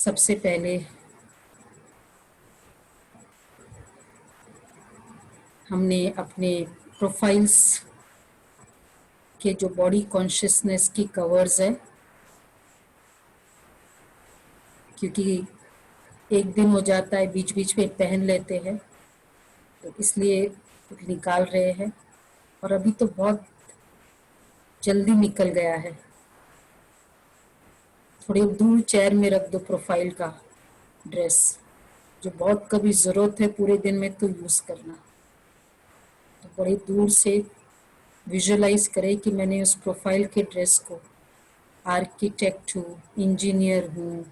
सबसे पहले हमने अपने प्रोफाइल्स के जो बॉडी कॉन्शियसनेस की कवर्स है, क्योंकि एक दिन हो जाता है बीच बीच में पहन लेते हैं, तो इसलिए निकाल रहे हैं। और अभी तो बहुत जल्दी निकल गया है। थोड़ी दूर चेयर में रख दो प्रोफाइल का ड्रेस, जो बहुत कभी ज़रूरत है पूरे दिन में तो यूज़ करना। तो बड़ी दूर से विजुअलाइज करें कि मैंने उस प्रोफाइल के ड्रेस को आर्किटेक्ट हूँ, इंजीनियर हूँ,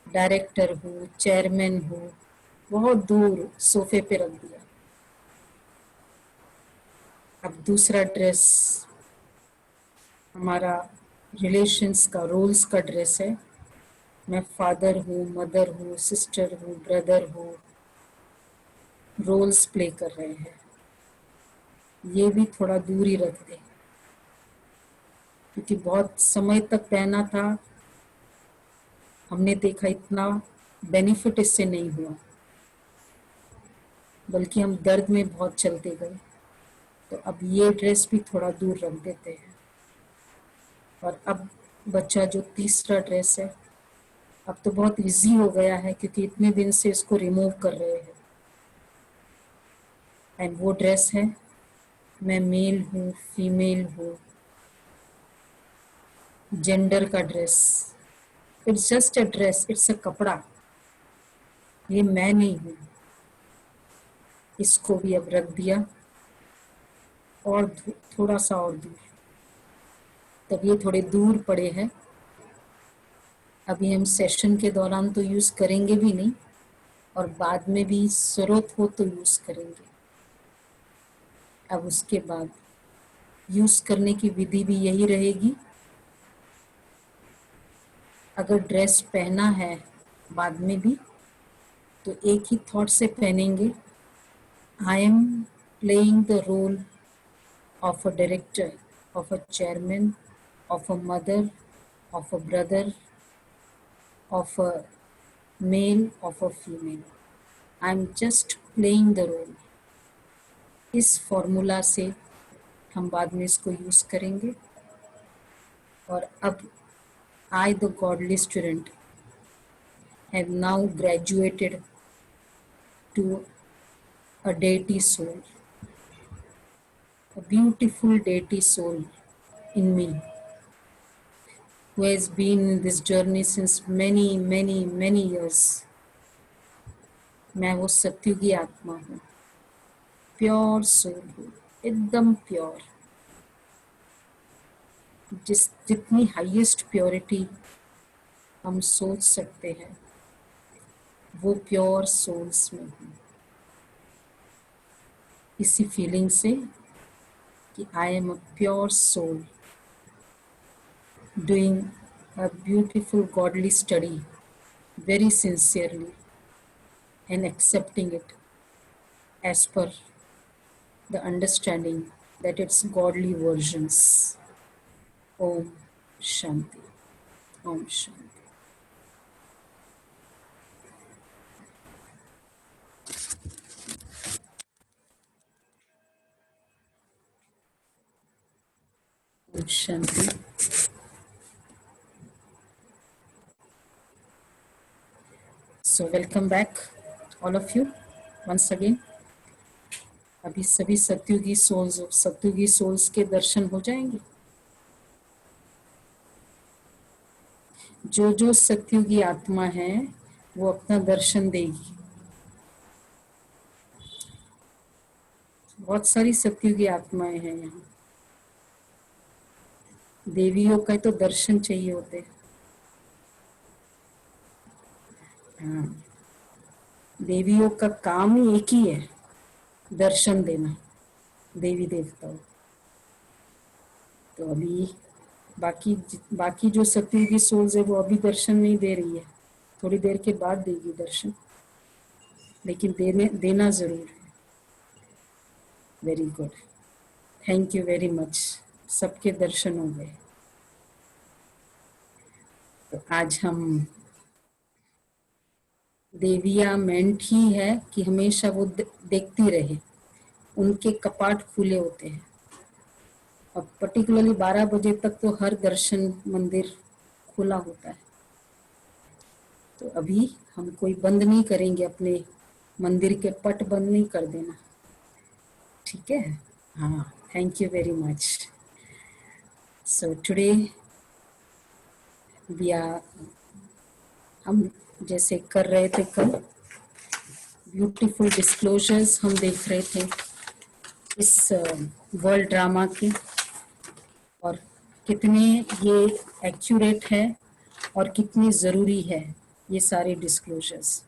डायरेक्टर हूँ, चेयरमैन हूँ, बहुत दूर सोफे पे रख दिया। अब दूसरा ड्रेस हमारा रिलेशंस का, रोल्स का ड्रेस है। मैं फादर हूँ, मदर हूँ, सिस्टर हूँ, ब्रदर हूँ, रोल्स प्ले कर रहे हैं। ये भी थोड़ा दूर ही रख दें, क्योंकि बहुत समय तक पहना था, हमने देखा इतना बेनिफिट इससे नहीं हुआ, बल्कि हम दर्द में बहुत चलते गए। तो अब ये ड्रेस भी थोड़ा दूर रख देते हैं। और अब बच्चा जो तीसरा ड्रेस है, अब तो बहुत इजी हो गया है, क्योंकि इतने दिन से इसको रिमूव कर रहे हैं। एंड वो ड्रेस है, मैं मेल हूँ, फीमेल हूँ, जेंडर का dress. It's just a dress, it's a कपड़ा, ये मैं नहीं हूँ। इसको भी अब रख दिया और थोड़ा सा और दूर। तब ये थोड़े दूर पड़े हैं। अभी हम सेशन के दौरान तो यूज़ करेंगे भी नहीं, और बाद में भी ज़रूरत हो तो यूज़ करेंगे। अब उसके बाद यूज़ करने की विधि भी यही रहेगी। अगर ड्रेस पहना है बाद में भी, तो एक ही थॉट से पहनेंगे, I am playing the role of a director, of a chairman, of a mother, of a brother, of a male, of a female. I'm just playing the role. इस फॉर्मूला से हम बाद में इसको यूज़ करेंगे। और अब I, the godly student, have now graduated to a deity soul, a beautiful deity soul in me, who has been in this journey since many, many, many years. मैं वो सत्युगी आत्मा हूँ, प्योर सोल हूँ, एकदम pure. जितनी highest purity हम सोच सकते हैं, वो प्योर सोल्स में हूँ। इसी फीलिंग से कि I am a pure soul doing a beautiful godly study very sincerely and accepting it as per the understanding that it's godly versions. Om Shanti. Om Shanti. Om Shanti. So welcome back all of you once again. अभी सभी सत्युगी souls के दर्शन हो जाएंगे। जो जो सत्युगी आत्मा है वो अपना दर्शन देगी। बहुत सारी सत्युगी आत्माएं हैं यहाँ। देवियों का तो दर्शन चाहिए होते। हाँ, देवियों का काम ही एक ही है, दर्शन देना देवी देवताओं। तो अभी बाकी जो सत्युगी सोल्स है वो अभी दर्शन नहीं दे रही है, थोड़ी देर के बाद देगी दर्शन, लेकिन देना जरूर है। Very good, thank you very much. सबके दर्शन हो गए। तो आज हम देविया मेंट ही है कि हमेशा वो देखती रहे, उनके कपाट खुले होते हैं और पर्टिकुलरली 12 बजे तक तो हर दर्शन मंदिर खुला होता है। तो अभी हम कोई बंद नहीं करेंगे, अपने मंदिर के पट बंद नहीं कर देना, ठीक है? हाँ, thank you very much. So today we are, हम जैसे कर रहे थे कल, ब्यूटीफुल डिस्क्लोजर्स हम देख रहे थे इस वर्ल्ड ड्रामा के, और कितने ये एक्यूरेट है और कितनी ज़रूरी है ये सारे डिस्क्लोजर्स,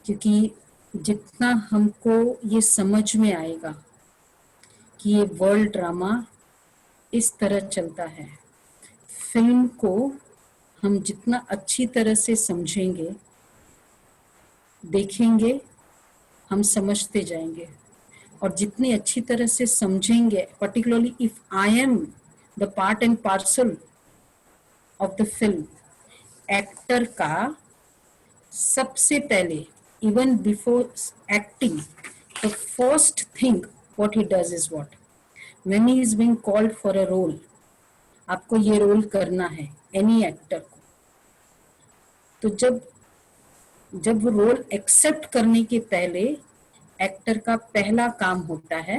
क्योंकि जितना हमको ये समझ में आएगा कि ये वर्ल्ड ड्रामा इस तरह चलता है, फिल्म को हम जितना अच्छी तरह से समझेंगे, देखेंगे, हम समझते जाएंगे, और जितनी अच्छी तरह से समझेंगे, particularly if I am the part and parcel of the film, actor का सबसे पहले, even before acting, the first thing what he does is what, when he is being called for a role, आपको ये role करना है any actor को, तो जब वो रोल एक्सेप्ट करने के पहले एक्टर का पहला काम होता है,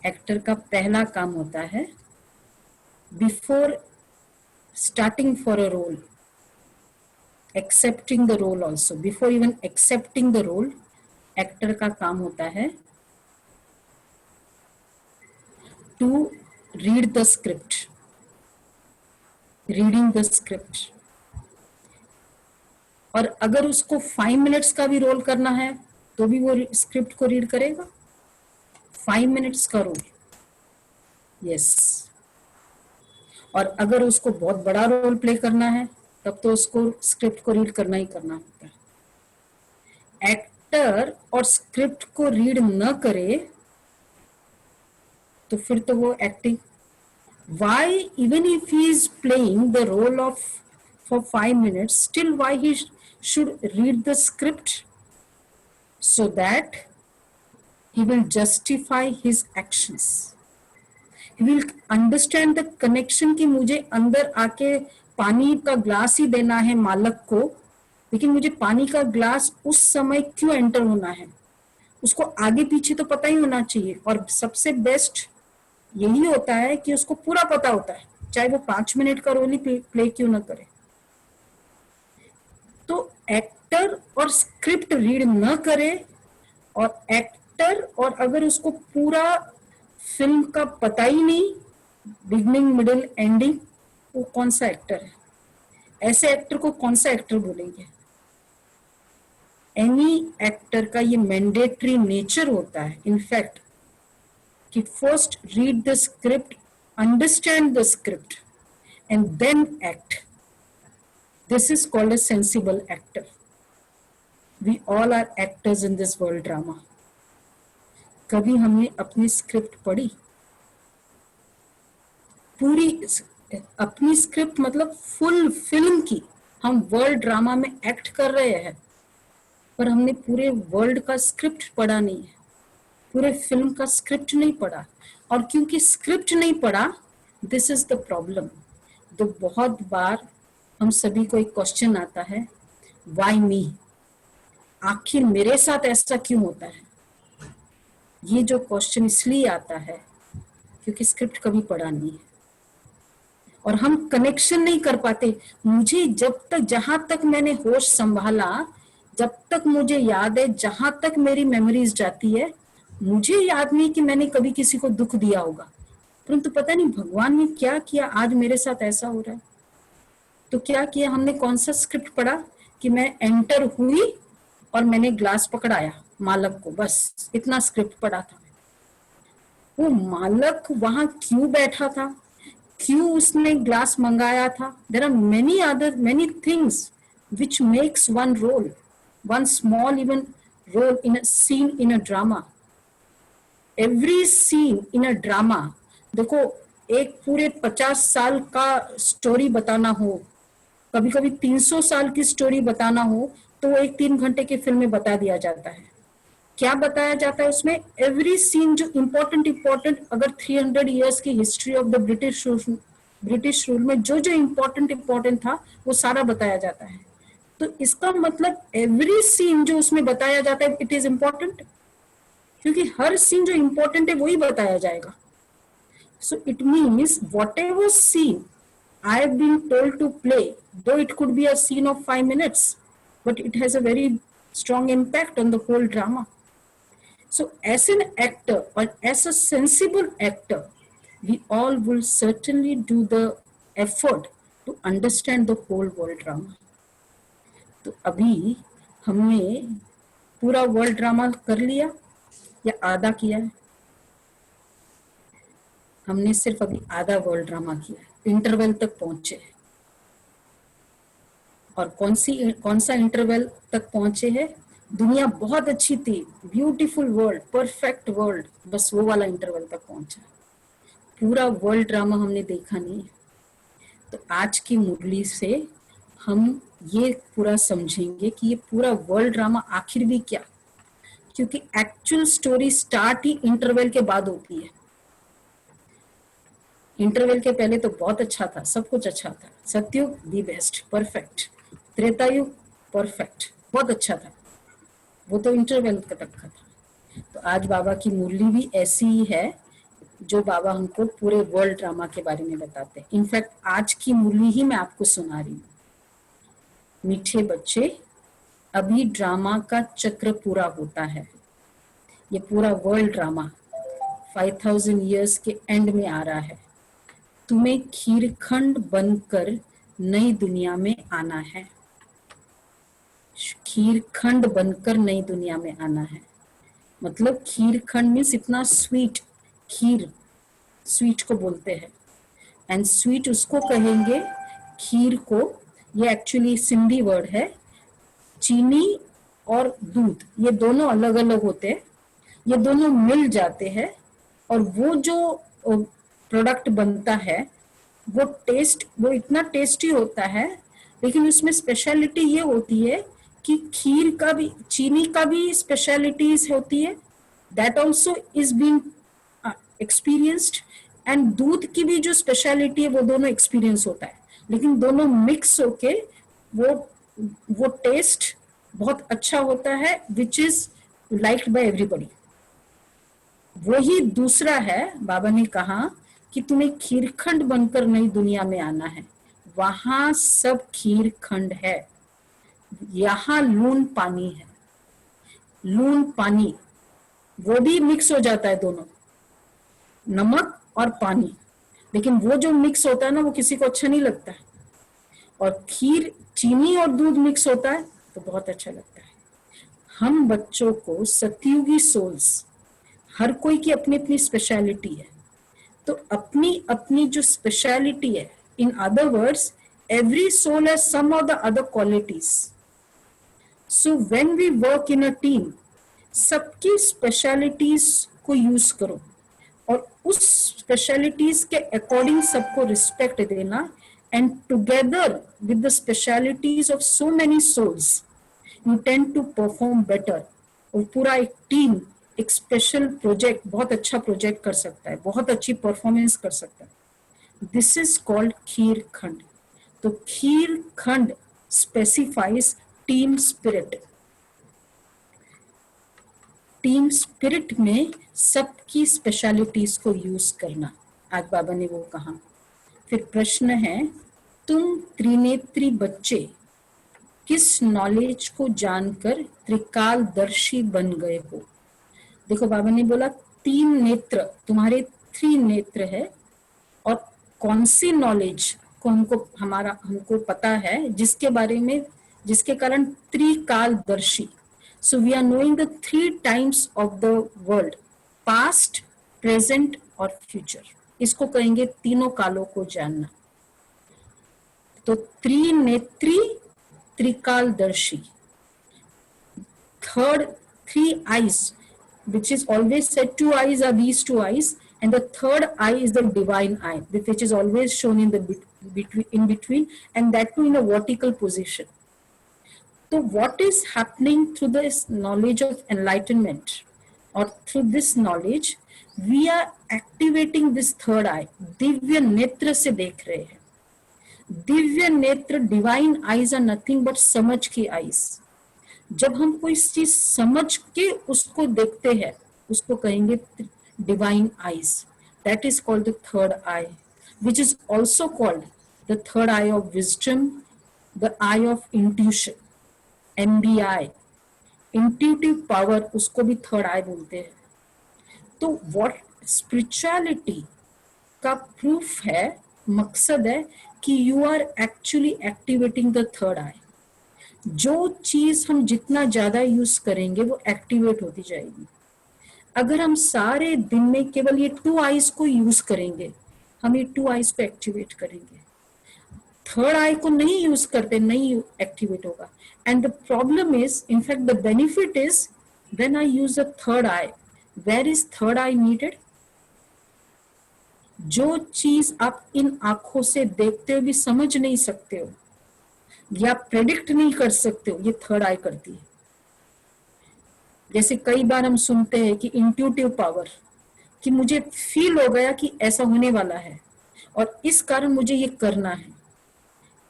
एक्टर का पहला काम होता है before starting for a role, excepting the role also, before even excepting the role, actor का काम होता है to read the script, reading the script. और अगर उसको 5 मिनट्स का भी रोल करना है तो भी वो स्क्रिप्ट को रीड करेगा, 5 मिनट्स का रोल, यस। और अगर उसको बहुत बड़ा रोल प्ले करना है तब तो उसको स्क्रिप्ट को रीड करना ही करना होता है। एक्टर और स्क्रिप्ट को रीड न करे तो फिर तो वो acting, why even if he is playing the role of for 5 minutes, still why he should read the script, so that he will justify his actions, he will understand the connection कि मुझे अंदर आके पानी का glass ही देना है मालक को, लेकिन मुझे पानी का ग्लास उस समय क्यों एंटर होना है, उसको आगे पीछे तो पता ही होना चाहिए। और सबसे बेस्ट यही होता है कि उसको पूरा पता होता है, चाहे वो 5 मिनट का रोल ही प्ले क्यों ना करे। तो एक्टर और स्क्रिप्ट रीड न करे, और एक्टर और अगर उसको पूरा फिल्म का पता ही नहीं, बिगनिंग मिडिल एंडिंग, वो कौन सा एक्टर है? ऐसे एक्टर को कौन सा एक्टर बोलेंगे? एनी एक्टर का ये मैंडेटरी नेचर होता है इनफैक्ट कि first read the script, understand the script and then act. This is called a sensible actor. We all are actors in this world drama. कभी हमने अपनी स्क्रिप्ट पढ़ी? पूरी अपनी स्क्रिप्ट मतलब फुल फिल्म की, हम वर्ल्ड ड्रामा में एक्ट कर रहे हैं, पर हमने पूरे वर्ल्ड का स्क्रिप्ट पढ़ा नहीं है, पूरे फिल्म का स्क्रिप्ट नहीं पढ़ा। और क्योंकि स्क्रिप्ट नहीं पढ़ा, दिस इज द प्रॉब्लम। तो बहुत बार हम सभी को एक क्वेश्चन आता है, वाई मी, आखिर मेरे साथ ऐसा क्यों होता है? ये जो क्वेश्चन इसलिए आता है क्योंकि स्क्रिप्ट कभी पढ़ा नहीं है और हम कनेक्शन नहीं कर पाते। मुझे जब तक, जहां तक मैंने होश संभाला, जब तक मुझे याद है, जहां तक मेरी मेमोरीज जाती है, मुझे याद नहीं कि मैंने कभी किसी को दुख दिया होगा, परंतु पता नहीं भगवान ने क्या किया, आज मेरे साथ ऐसा हो रहा है। तो क्या किया हमने? कौन सा स्क्रिप्ट पढ़ा कि मैं एंटर हुई और मैंने ग्लास पकड़ाया मालक को, बस इतना स्क्रिप्ट पढ़ा था। वो मालक वहां क्यों बैठा था, क्यों उसने ग्लास मंगाया था? There are many things which makes one role, one small even role in a scene in a drama. Every scene in a drama, देखो एक पूरे 50 साल का स्टोरी बताना हो कभी कभी 300 साल की स्टोरी बताना हो तो वो एक 3 घंटे की फिल्म में बता दिया जाता है। क्या बताया जाता है उसमें? एवरी सीन जो इम्पोर्टेंट, अगर 300 ईयर्स की history of the British rule में जो जो इम्पोर्टेंट था वो सारा बताया जाता है। तो इसका मतलब एवरी सीन जो उसमें बताया जाता है इट इज इम्पोर्टेंट, क्योंकि हर सीन जो इम्पोर्टेंट है वही बताया जाएगा। So it means what ever seen I have been told to play, though it could be a scene of 5 minutes, but it has a very strong impact on the whole drama. So, as an actor or as a sensible actor, we all will certainly do the effort to understand the whole world drama. तो अभी हमने पूरा world drama कर लिया या आधा किया है? हमने सिर्फ अभी आधा वर्ल्ड ड्रामा किया है, इंटरवल तक पहुंचे। और कौन सा इंटरवल तक पहुंचे हैं? दुनिया बहुत अच्छी थी, ब्यूटीफुल वर्ल्ड, परफेक्ट वर्ल्ड, बस वो वाला इंटरवल तक पहुंचा। पूरा वर्ल्ड ड्रामा हमने देखा नहीं है। तो आज की मुरली से हम ये पूरा समझेंगे कि ये पूरा वर्ल्ड ड्रामा आखिर भी क्या, क्योंकि एक्चुअल स्टोरी स्टार्ट ही इंटरवल के बाद होती है। इंटरवल के पहले तो बहुत अच्छा था, सब कुछ अच्छा था। सतयुग the best, perfect. Tretayug perfect, बहुत अच्छा था, वो तो इंटरवल तक का था। तो आज बाबा की मुरली भी ऐसी ही है, जो बाबा हमको पूरे वर्ल्ड ड्रामा के बारे में बताते हैं। इनफैक्ट आज की मुरली ही मैं आपको सुना रही हूँ। मीठे बच्चे, अभी ड्रामा का चक्र पूरा होता है। ये पूरा वर्ल्ड ड्रामा 5000 ईयर्स के एंड में आ रहा है। तुम्हें खीरखंड बनकर नई दुनिया में आना है। खीरखंड बनकर नई दुनिया में आना है, मतलब खीरखंड मीन्स इतना स्वीट, खीर स्वीट को बोलते हैं। एंड स्वीट उसको कहेंगे, खीर को, ये एक्चुअली सिंधी वर्ड है। चीनी और दूध ये दोनों अलग अलग होते हैं, ये दोनों मिल जाते हैं और वो जो प्रोडक्ट बनता है वो इतना टेस्टी होता है। लेकिन उसमें स्पेशलिटी ये होती है कि खीर का भी, चीनी का भी स्पेशलिटीज होती है, that also is being experienced. And दूध की भी जो स्पेशलिटी है वो दोनों एक्सपीरियंस होता है, लेकिन दोनों मिक्स होके वो टेस्ट बहुत अच्छा होता है, which is liked by everybody. वही दूसरा है, बाबा ने कहा कि तुम्हें खीरखंड बनकर नई दुनिया में आना है। वहां सब खीरखंड है, यहाँ लून पानी है। लून पानी वो भी मिक्स हो जाता है, दोनों नमक और पानी, लेकिन वो जो मिक्स होता है ना वो किसी को अच्छा नहीं लगता है। और खीर, चीनी और दूध मिक्स होता है तो बहुत अच्छा लगता है। हम बच्चों को सतयुगी सोल्स, हर कोई की अपनी अपनी स्पेशलिटी है, तो अपनी अपनी जो स्पेशलिटी है, in other words every soul has some of the other qualities. So when we work in a team, सबकी स्पेशलिटीज को यूज करो और उस स्पेशलिटीज के अकॉर्डिंग सबको रिस्पेक्ट देना। And together with the specialities of so many souls you tend to perform better. और पूरा एक टीम एक स्पेशल प्रोजेक्ट, बहुत अच्छा प्रोजेक्ट कर सकता है, बहुत अच्छी परफॉर्मेंस कर सकता है। दिस इज कॉल्ड खीर खंड। तो खीर खंड specifies team spirit. Team spirit में सबकी स्पेशलिटीज को यूज करना, आज बाबा ने वो कहा। फिर प्रश्न है, तुम त्रिनेत्री बच्चे किस नॉलेज को जानकर त्रिकालदर्शी बन गए हो? देखो बाबा ने बोला 3 नेत्र, तुम्हारे 3 नेत्र है, और कौन सी नॉलेज को हमको पता है, जिसके बारे में, जिसके कारण त्रिकालदर्शी। So we are knowing the 3 times of the world, past, present और फ्यूचर। इसको कहेंगे तीनों कालों को जानना। तो त्रिनेत्री, त्रिकालदर्शी। Third, 3 eyes, which is always said 2 eyes are these 2 eyes, and the third eye is the divine eye, which is always shown in the between, and that too in a vertical position. So what is happening through this knowledge of enlightenment, or through this knowledge, we are activating this third eye. Divya नेत्र से देख रहे हैं. दिव्य नेत्र, divine eyes are nothing but समझ की eyes. जब हम कोई चीज समझ के उसको देखते हैं, उसको कहेंगे divine eyes. That is called the third I, which is also called the third I of wisdom, the I of intuition, MBI, intuitive power, उसको भी थर्ड आई बोलते हैं. तो व्हाट स्पिरिचुअलिटी का प्रूफ है, मकसद है कि you are actually activating the third eye. जो चीज हम जितना ज्यादा यूज करेंगे वो एक्टिवेट होती जाएगी. अगर हम सारे दिन में केवल ये 2 आईज को यूज करेंगे, हम ये 2 आईज को एक्टिवेट करेंगे. थर्ड आई को नहीं यूज करते, नहीं एक्टिवेट होगा. And the problem is, in fact the benefit is, when I use a third eye, where is third eye needed? जो चीज आप इन आंखों से देखते हो भी समझ नहीं सकते हो या प्रेडिक्ट नहीं कर सकते हो, ये थर्ड आई करती है. जैसे कई बार हम सुनते हैं कि इंट्यूटिव पावर, कि मुझे फील हो गया कि ऐसा होने वाला है और इस कारण मुझे ये करना है.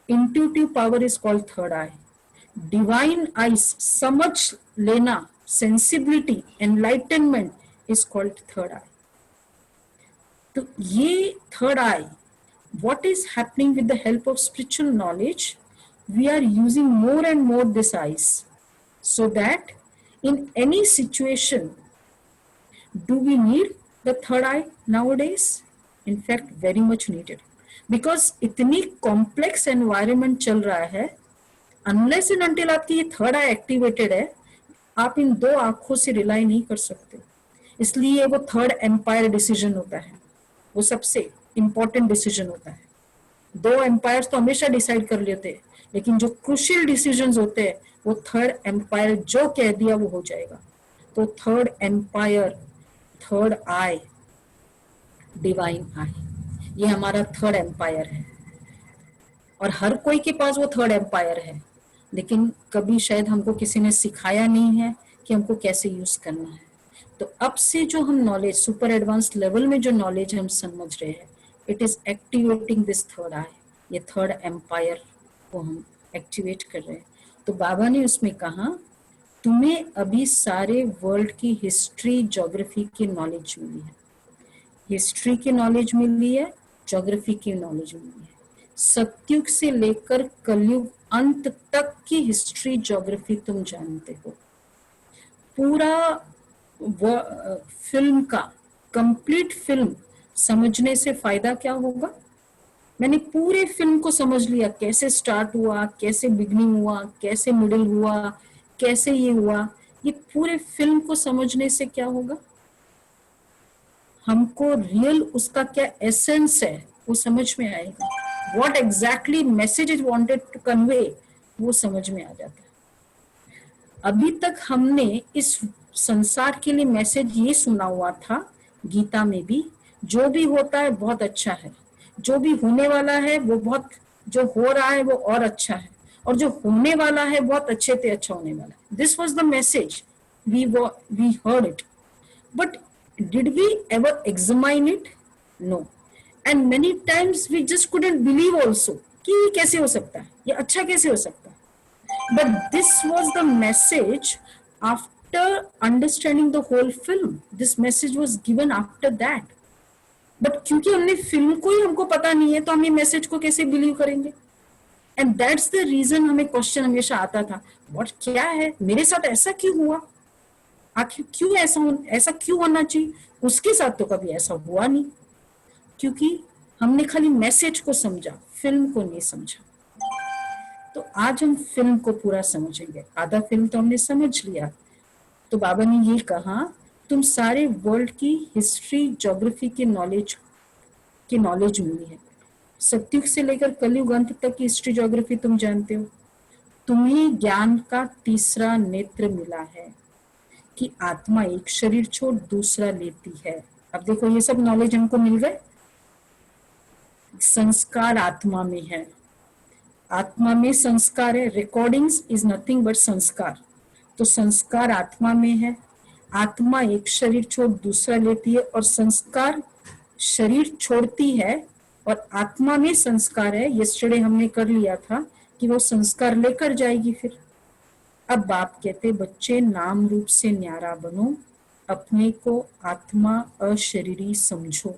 Intuitive power is called third eye. Divine eyes, समझ लेना, sensibility, enlightenment is called third eye. तो ये third eye, what is happening with the help of spiritual knowledge, we are using more and more this eyes, so that in any situation, do we need the third eye nowadays? In fact, very much needed, because इतनी complex environment चल रहा है, unless and until आपकी ये third आई activated है, आप इन 2 आंखों से रिलाई नहीं कर सकते. इसलिए वो थर्ड एम्पायर डिसीजन होता है, वो सबसे इंपॉर्टेंट डिसीजन होता है. 2 एम्पायर्स तो हमेशा डिसाइड कर लेते हैं, लेकिन जो क्रूशियल डिसीजंस होते हैं वो थर्ड एम्पायर जो कह दिया वो हो जाएगा. तो third umpire, third eye, divine I, ये हमारा थर्ड एम्पायर है. और हर कोई के पास वो थर्ड एम्पायर है, लेकिन कभी शायद हमको किसी ने सिखाया नहीं है कि हमको कैसे यूज करना है. तो अब से जो हम नॉलेज, सुपर एडवांस लेवल में जो नॉलेज हम समझ रहे हैं, it is activating this third eye. ये थर्ड एम्पायर को हम एक्टिवेट कर रहे हैं. तो बाबा ने उसमें कहा, तुम्हें अभी सारे वर्ल्ड की हिस्ट्री, ज्योग्राफी की नॉलेज मिली है. हिस्ट्री की नॉलेज मिली है, ज्योग्राफी की नॉलेज मिली है. सतयुग से लेकर कलयुग अंत तक की हिस्ट्री, ज्योग्राफी तुम जानते हो. पूरा फिल्म का कंप्लीट फिल्म समझने से फायदा क्या होगा? मैंने पूरे फिल्म को समझ लिया, कैसे स्टार्ट हुआ, कैसे बिगनिंग हुआ, कैसे मिडिल हुआ, कैसे ये हुआ. ये पूरे फिल्म को समझने से क्या होगा? हमको रियल उसका क्या एसेंस है वो समझ में आएगा. What exactly message is wanted to convey, वो समझ में आ जाता है. अभी तक हमने इस संसार के लिए मैसेज ये सुना हुआ था, गीता में भी, जो भी होता है बहुत अच्छा है, जो भी होने वाला है वो बहुत, जो हो रहा है वो और अच्छा है, और जो होने वाला है बहुत अच्छे से अच्छा होने वाला है. This was the message, we heard it, but did we ever examine it? No. And many times we just couldn't believe also कि ये कैसे हो सकता है, ये अच्छा कैसे हो सकता है. But this was the message after understanding the whole film. This message was given after that. But क्योंकि हमने फिल्म को ही हमको पता नहीं है, तो हम ये मैसेज को कैसे बिलीव करेंगे? And that's the reason हमें क्वेश्चन हमेशा आता था, what क्या है, मेरे साथ ऐसा क्यों हुआ, आखिर क्यों ऐसा क्यों होना चाहिए? उसके साथ तो कभी ऐसा हुआ नहीं, क्योंकि हमने खाली मैसेज को समझा, फिल्म को नहीं समझा. तो आज हम फिल्म को पूरा समझेंगे. आधा फिल्म तो हमने समझ लिया. तो बाबा ने ये कहा, तुम सारे वर्ल्ड की हिस्ट्री, ज्योग्राफी की नॉलेज मिली है. सतयुग से लेकर कलयुग अंत तक की हिस्ट्री, ज्योग्राफी तुम जानते हो. तुम्हें ज्ञान का तीसरा नेत्र मिला है कि आत्मा एक शरीर छोड़ दूसरा लेती है. अब देखो ये सब नॉलेज हमको मिल गए। संस्कार आत्मा में है, आत्मा में संस्कार है, रिकॉर्डिंग्स इज नथिंग बट संस्कार। तो संस्कार आत्मा में है, आत्मा एक शरीर छोड़ दूसरा लेती है और संस्कार शरीर छोड़ती है और आत्मा में संस्कार है। यस्टरडे हमने कर लिया था कि वो संस्कार लेकर जाएगी। फिर अब बाप कहते बच्चे नाम रूप से न्यारा बनो, अपने को आत्मा अशरीरी समझो।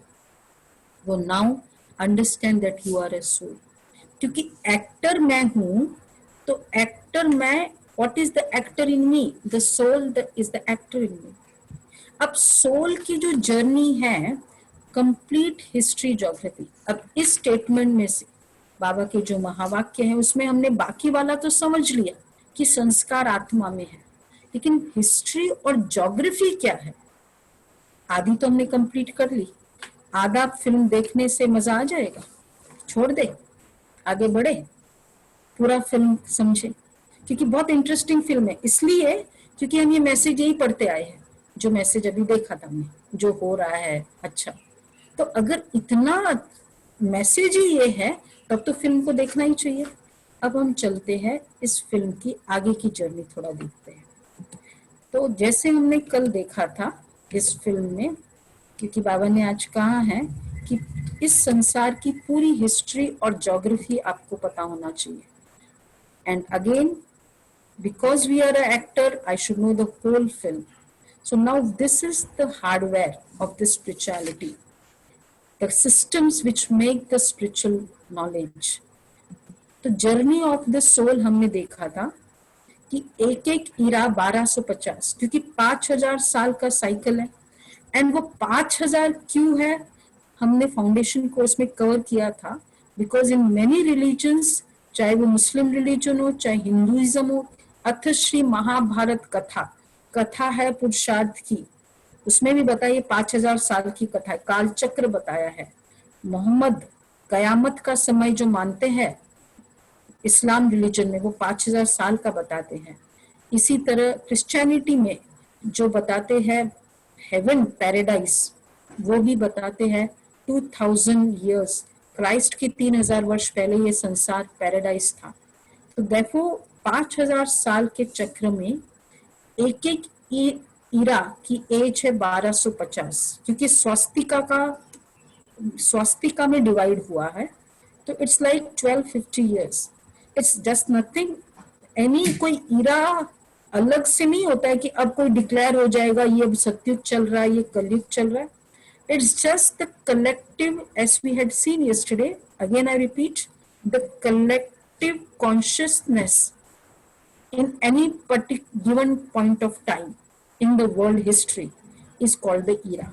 वो now understand that you are a soul. क्योंकि एक्टर मैं हूं, तो एक्टर मैं, what is the actor in me? The soul is the actor in me. अब सोल की जो जर्नी है, कंप्लीट हिस्ट्री ज्योग्राफी। अब इस स्टेटमेंट में से बाबा के जो महावाक्य है उसमें हमने बाकी वाला तो समझ लिया कि संस्कार आत्मा में है, लेकिन हिस्ट्री और ज्योग्राफी क्या है आदि तो हमने कंप्लीट कर ली। आधा फिल्म देखने से मजा आ जाएगा, छोड़ दे, आगे बढ़े, पूरा फिल्म समझे, क्योंकि बहुत इंटरेस्टिंग फिल्म है। इसलिए क्योंकि हम ये मैसेज यही पढ़ते आए हैं, जो मैसेज अभी देखा था हमने, जो हो रहा है। अच्छा, तो अगर इतना मैसेज ही ये है तब तो फिल्म को देखना ही चाहिए। अब हम चलते हैं इस फिल्म की आगे की जर्नी थोड़ा देखते हैं। तो जैसे हमने कल देखा था इस फिल्म में, क्योंकि बाबा ने आज कहा है कि इस संसार की पूरी हिस्ट्री और ज्योग्राफी आपको पता होना चाहिए। And again, because we are an actor, I should know the whole film. So now this is the hardware of the spirituality, the systems which make the spiritual knowledge. तो journey of the soul हमने देखा था कि एक एक इरा 1250, क्योंकि 5000 साल का साइकिल है। एंड वो 5000 क्यों है, हमने फाउंडेशन कोर्स में कवर किया था। बिकॉज इन मेनी रिलीजन्स, चाहे वो मुस्लिम रिलीजन हो चाहे हिंदुइज्म हो, अथ श्री महाभारत कथा, कथा है पुरुषार्थ की, उसमें भी बताइए 5000 साल की कथा है। काल चक्र बताया है। मोहम्मद कयामत का समय जो मानते हैं इस्लाम रिलीजन में, वो 5000 साल का बताते हैं। इसी तरह क्रिश्चियनिटी में जो बताते हैं हेवन पैराडाइज, वो भी बताते हैं 2000 years, क्राइस्ट के 3000 वर्ष पहले ये संसार पैराडाइज था। तो देखो 5000 साल के चक्र में एक एक इरा की एज है 1250, क्योंकि स्वास्तिका में डिवाइड हुआ है। तो it's like 1250 years। It's just nothing, any कोई इरा अलग से नहीं होता है कि अब कोई डिक्लेयर हो जाएगा ये अब सतयुग चल रहा है, ये कलयुग चल रहा है। It's just the collective, as we had seen yesterday, again I repeat, the collective consciousness in any given point of time in the world history is called the era.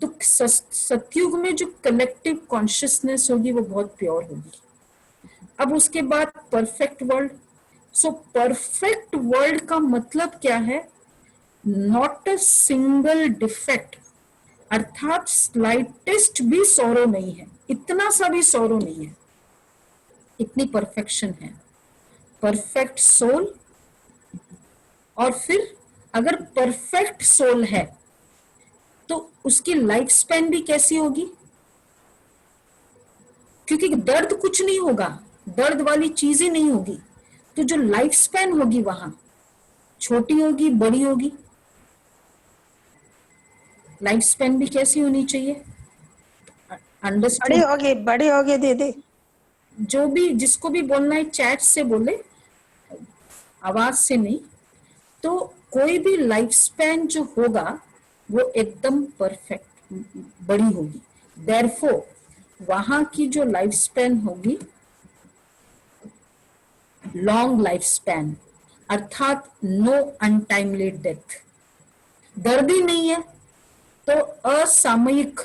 तो सतयुग में जो कलेक्टिव कॉन्शियसनेस होगी वो बहुत pure होगी। अब उसके बाद perfect world. So perfect world का मतलब क्या है? नॉट अ सिंगल डिफेक्ट, अर्थात स्लाइटेस्ट भी सौरो नहीं है, इतना सा भी सौरो नहीं है, इतनी परफेक्शन है। Perfect soul. और फिर अगर परफेक्ट सोल है तो उसकी लाइफ स्पैन भी कैसी होगी? क्योंकि दर्द कुछ नहीं होगा, दर्द वाली चीज ही नहीं होगी, तो जो लाइफ स्पैन होगी वहां छोटी होगी बड़ी होगी। लाइफ स्पैन भी कैसी होनी चाहिए? अंडरस्टैंड? बड़ी होगी दीदी। जो भी जिसको भी बोलना है चैट से बोले, आवाज से नहीं। तो कोई भी लाइफ स्पैन जो होगा वो एकदम परफेक्ट बड़ी होगी। देयरफॉर वहां की जो लाइफ स्पैन होगी लॉन्ग लाइफ स्पैन, अर्थात नो अनटाइमली डेथ। दर्द ही नहीं है तो असामयिक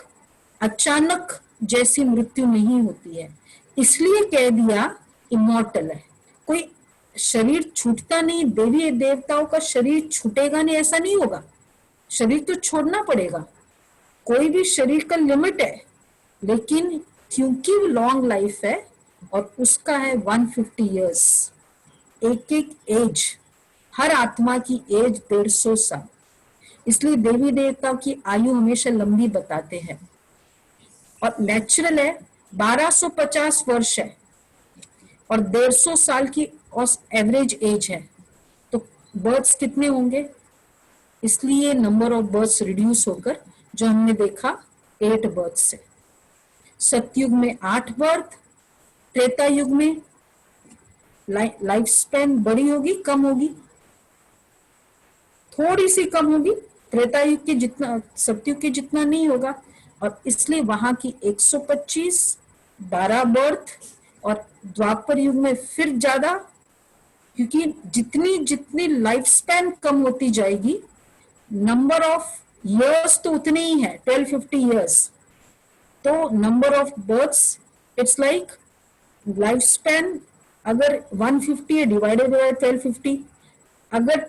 अचानक जैसी मृत्यु नहीं होती है, इसलिए कह दिया इमॉर्टल है। कोई शरीर छूटता नहीं, देवी देवताओं का शरीर छूटेगा नहीं ऐसा नहीं होगा, शरीर तो छोड़ना पड़ेगा। कोई भी शरीर का लिमिट है, लेकिन क्योंकि वो लॉन्ग लाइफ है और उसका है 150 years, एक एक एज, हर आत्मा की एज 150 साल। इसलिए देवी देवताओं की आयु हमेशा लंबी बताते हैं। और नेचुरल है 1250 वर्ष है और 150 साल की एवरेज एज है, तो बर्ड्स कितने होंगे? इसलिए नंबर ऑफ बर्ड्स रिड्यूस होकर जो हमने देखा 8 बर्ड्स से। सतयुग में 8 बर्थ, त्रेता युग में लाइफ स्पैन बड़ी होगी कम होगी? थोड़ी सी कम होगी, त्रेता युग के जितना सतयुग के जितना नहीं होगा। और इसलिए वहां की 125 12 बर्थ, और द्वापर युग में फिर ज्यादा, क्योंकि जितनी जितनी लाइफ स्पैन कम होती जाएगी नंबर ऑफ इयर्स तो उतने ही है 1250 इयर्स, तो number of births it's like life span अगर 150 है डिवाइडेड बाय 1250, अगर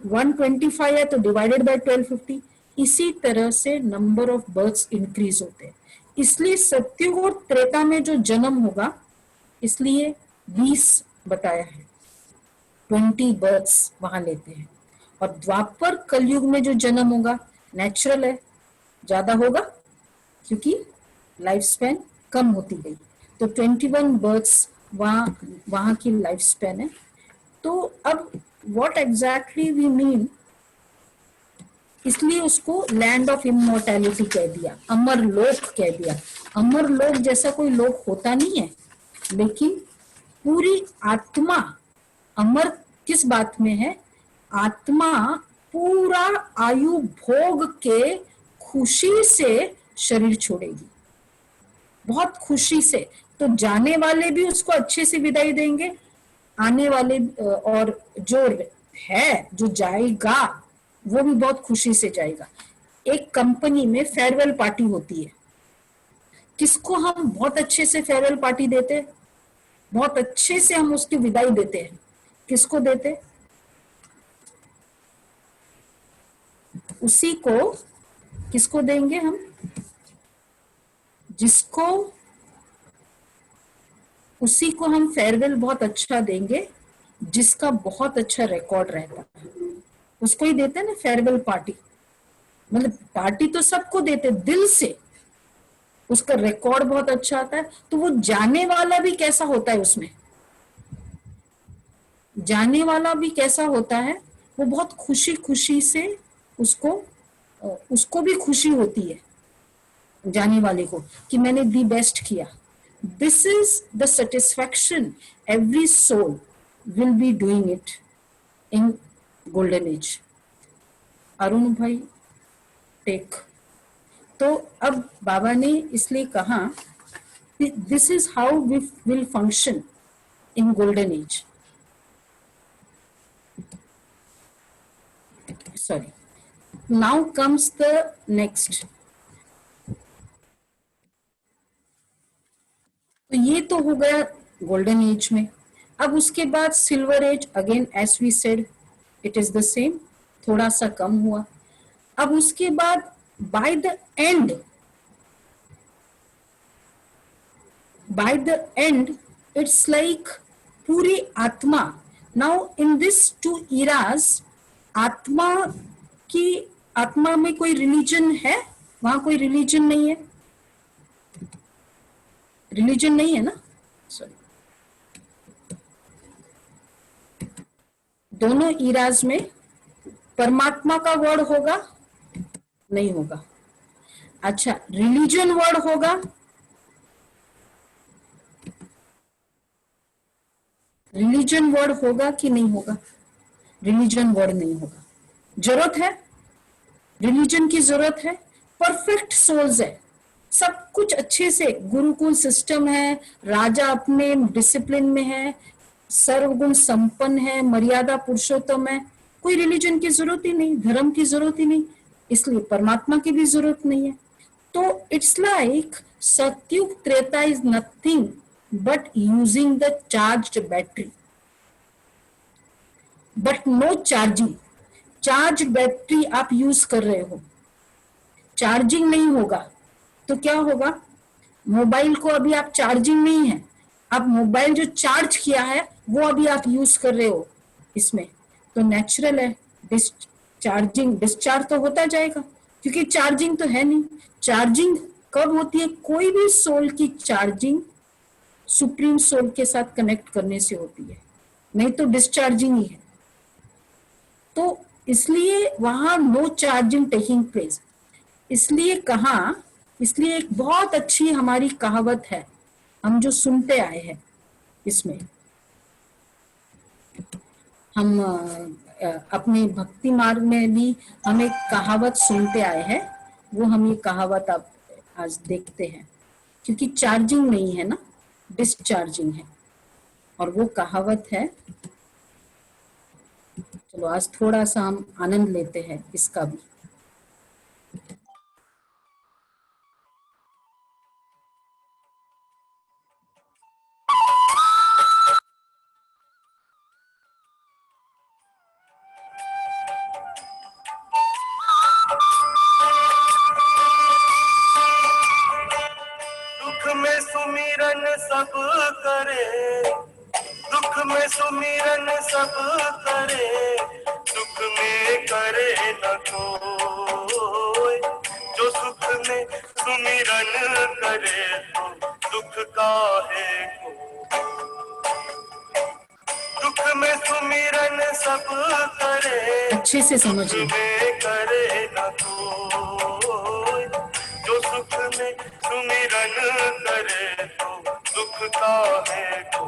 125 है तो डिवाइडेड बाय 1250, इसी तरह से नंबर ऑफ बर्थ्स इंक्रीज होते हैं। इसलिए सतयुग और त्रेता में जो जन्म होगा इसलिए 20 बताया है, 20 बर्थ्स वहां लेते हैं। और द्वापर कलयुग में जो जन्म होगा नेचुरल है ज्यादा होगा क्योंकि लाइफ स्पैन कम होती गई, तो 21 बर्थ्स वहां की लाइफ स्पैन है। तो अब व्हाट एग्जैक्टली वी मीन, इसलिए उसको लैंड ऑफ इमोर्टैलिटी कह दिया, अमर लोक कह दिया। अमर लोक जैसा कोई लोक होता नहीं है, लेकिन पूरी आत्मा अमर किस बात में है? आत्मा पूरा आयु भोग के खुशी से शरीर छोड़ेगी, बहुत खुशी से। तो जाने वाले भी उसको अच्छे से विदाई देंगे, आने वाले और जो है जो जाएगा वो भी बहुत खुशी से जाएगा। एक कंपनी में फेयरवेल पार्टी होती है, किसको हम बहुत अच्छे से फेयरवेल पार्टी देते हैं? बहुत अच्छे से हम उसकी विदाई देते हैं। किसको देते? उसी को, किसको देंगे हम? जिसको, उसी को हम फेयरवेल बहुत अच्छा देंगे जिसका बहुत अच्छा रिकॉर्ड रहता है, उसको ही देते हैं ना फेयरवेल पार्टी। मतलब पार्टी तो सबको देते दिल से, उसका रिकॉर्ड बहुत अच्छा आता है। तो वो जाने वाला भी कैसा होता है उसमें? जाने वाला भी कैसा होता है? वो बहुत खुशी खुशी से उसको भी खुशी होती है जाने वाले को कि मैंने दी बेस्ट किया। This is the satisfaction every soul will be doing it in golden age. Arun भाई टेक। तो अब बाबा ने इसलिए कहा this is how we will function in golden age. Sorry, now comes the next। तो ये तो हो गया गोल्डन एज में। अब उसके बाद silver age, again as we said it is the same, थोड़ा सा कम हुआ। अब उसके बाद by the end it's like पूरी आत्मा। Now in this two eras, आत्मा में कोई रिलीजन है? वहां कोई रिलीजन नहीं है, रिलीजन नहीं है ना, सॉरी। दोनों इराज में परमात्मा का वर्ड होगा? नहीं होगा। अच्छा, रिलीजन वर्ड होगा? रिलीजन वर्ड होगा कि नहीं होगा? रिलीजन वर्ड नहीं होगा। जरूरत है, रिलीजन की जरूरत है। परफेक्ट सोल्स है, सब कुछ अच्छे से, गुरुकुल सिस्टम है, राजा अपने डिसिप्लिन में है, सर्वगुण संपन्न है, मर्यादा पुरुषोत्तम है, कोई रिलीजन की जरूरत ही नहीं, धर्म की जरूरत ही नहीं, इसलिए परमात्मा की भी जरूरत नहीं है। तो it's like Satyug Treta is nothing but using the charged battery, but no charging. Charge battery आप यूज कर रहे हो, चार्जिंग नहीं होगा तो क्या होगा? मोबाइल को अभी आप चार्जिंग नहीं है, आप मोबाइल जो चार्ज किया है वो अभी आप यूज कर रहे हो इसमें, तो नेचुरल है चार्जिंग, डिस्चार्ज तो होता जाएगा क्योंकि चार्जिंग तो है नहीं। चार्जिंग कब होती है? कोई भी सोल की चार्जिंग सुप्रीम सोल के साथ कनेक्ट करने से होती है, नहीं तो डिस्चार्जिंग ही है। तो इसलिए वहां नो चार्जिंग टेकिंग प्लेस। इसलिए कहा, इसलिए एक बहुत अच्छी हमारी कहावत है, हम जो सुनते आए हैं इसमें, हम अपने भक्ति मार्ग में भी हम एक कहावत सुनते आए हैं, वो हम ये कहावत अब आज देखते हैं। क्योंकि चार्जिंग नहीं है ना, डिस्चार्जिंग है। और वो कहावत है, चलो आज थोड़ा सा हम आनंद लेते हैं इसका भी। दुख में सुमिरन सब करे, दुख में सुमिरन सब करे, सुख में करे न कोई। जो सुख में सुमिरन करे तो दुख काहे को। दुख में सुमिरन सब करे, अच्छे से समझिए। सुख में करे न कोई। जो सुख में सुमिरन करे तो दुख काहे को।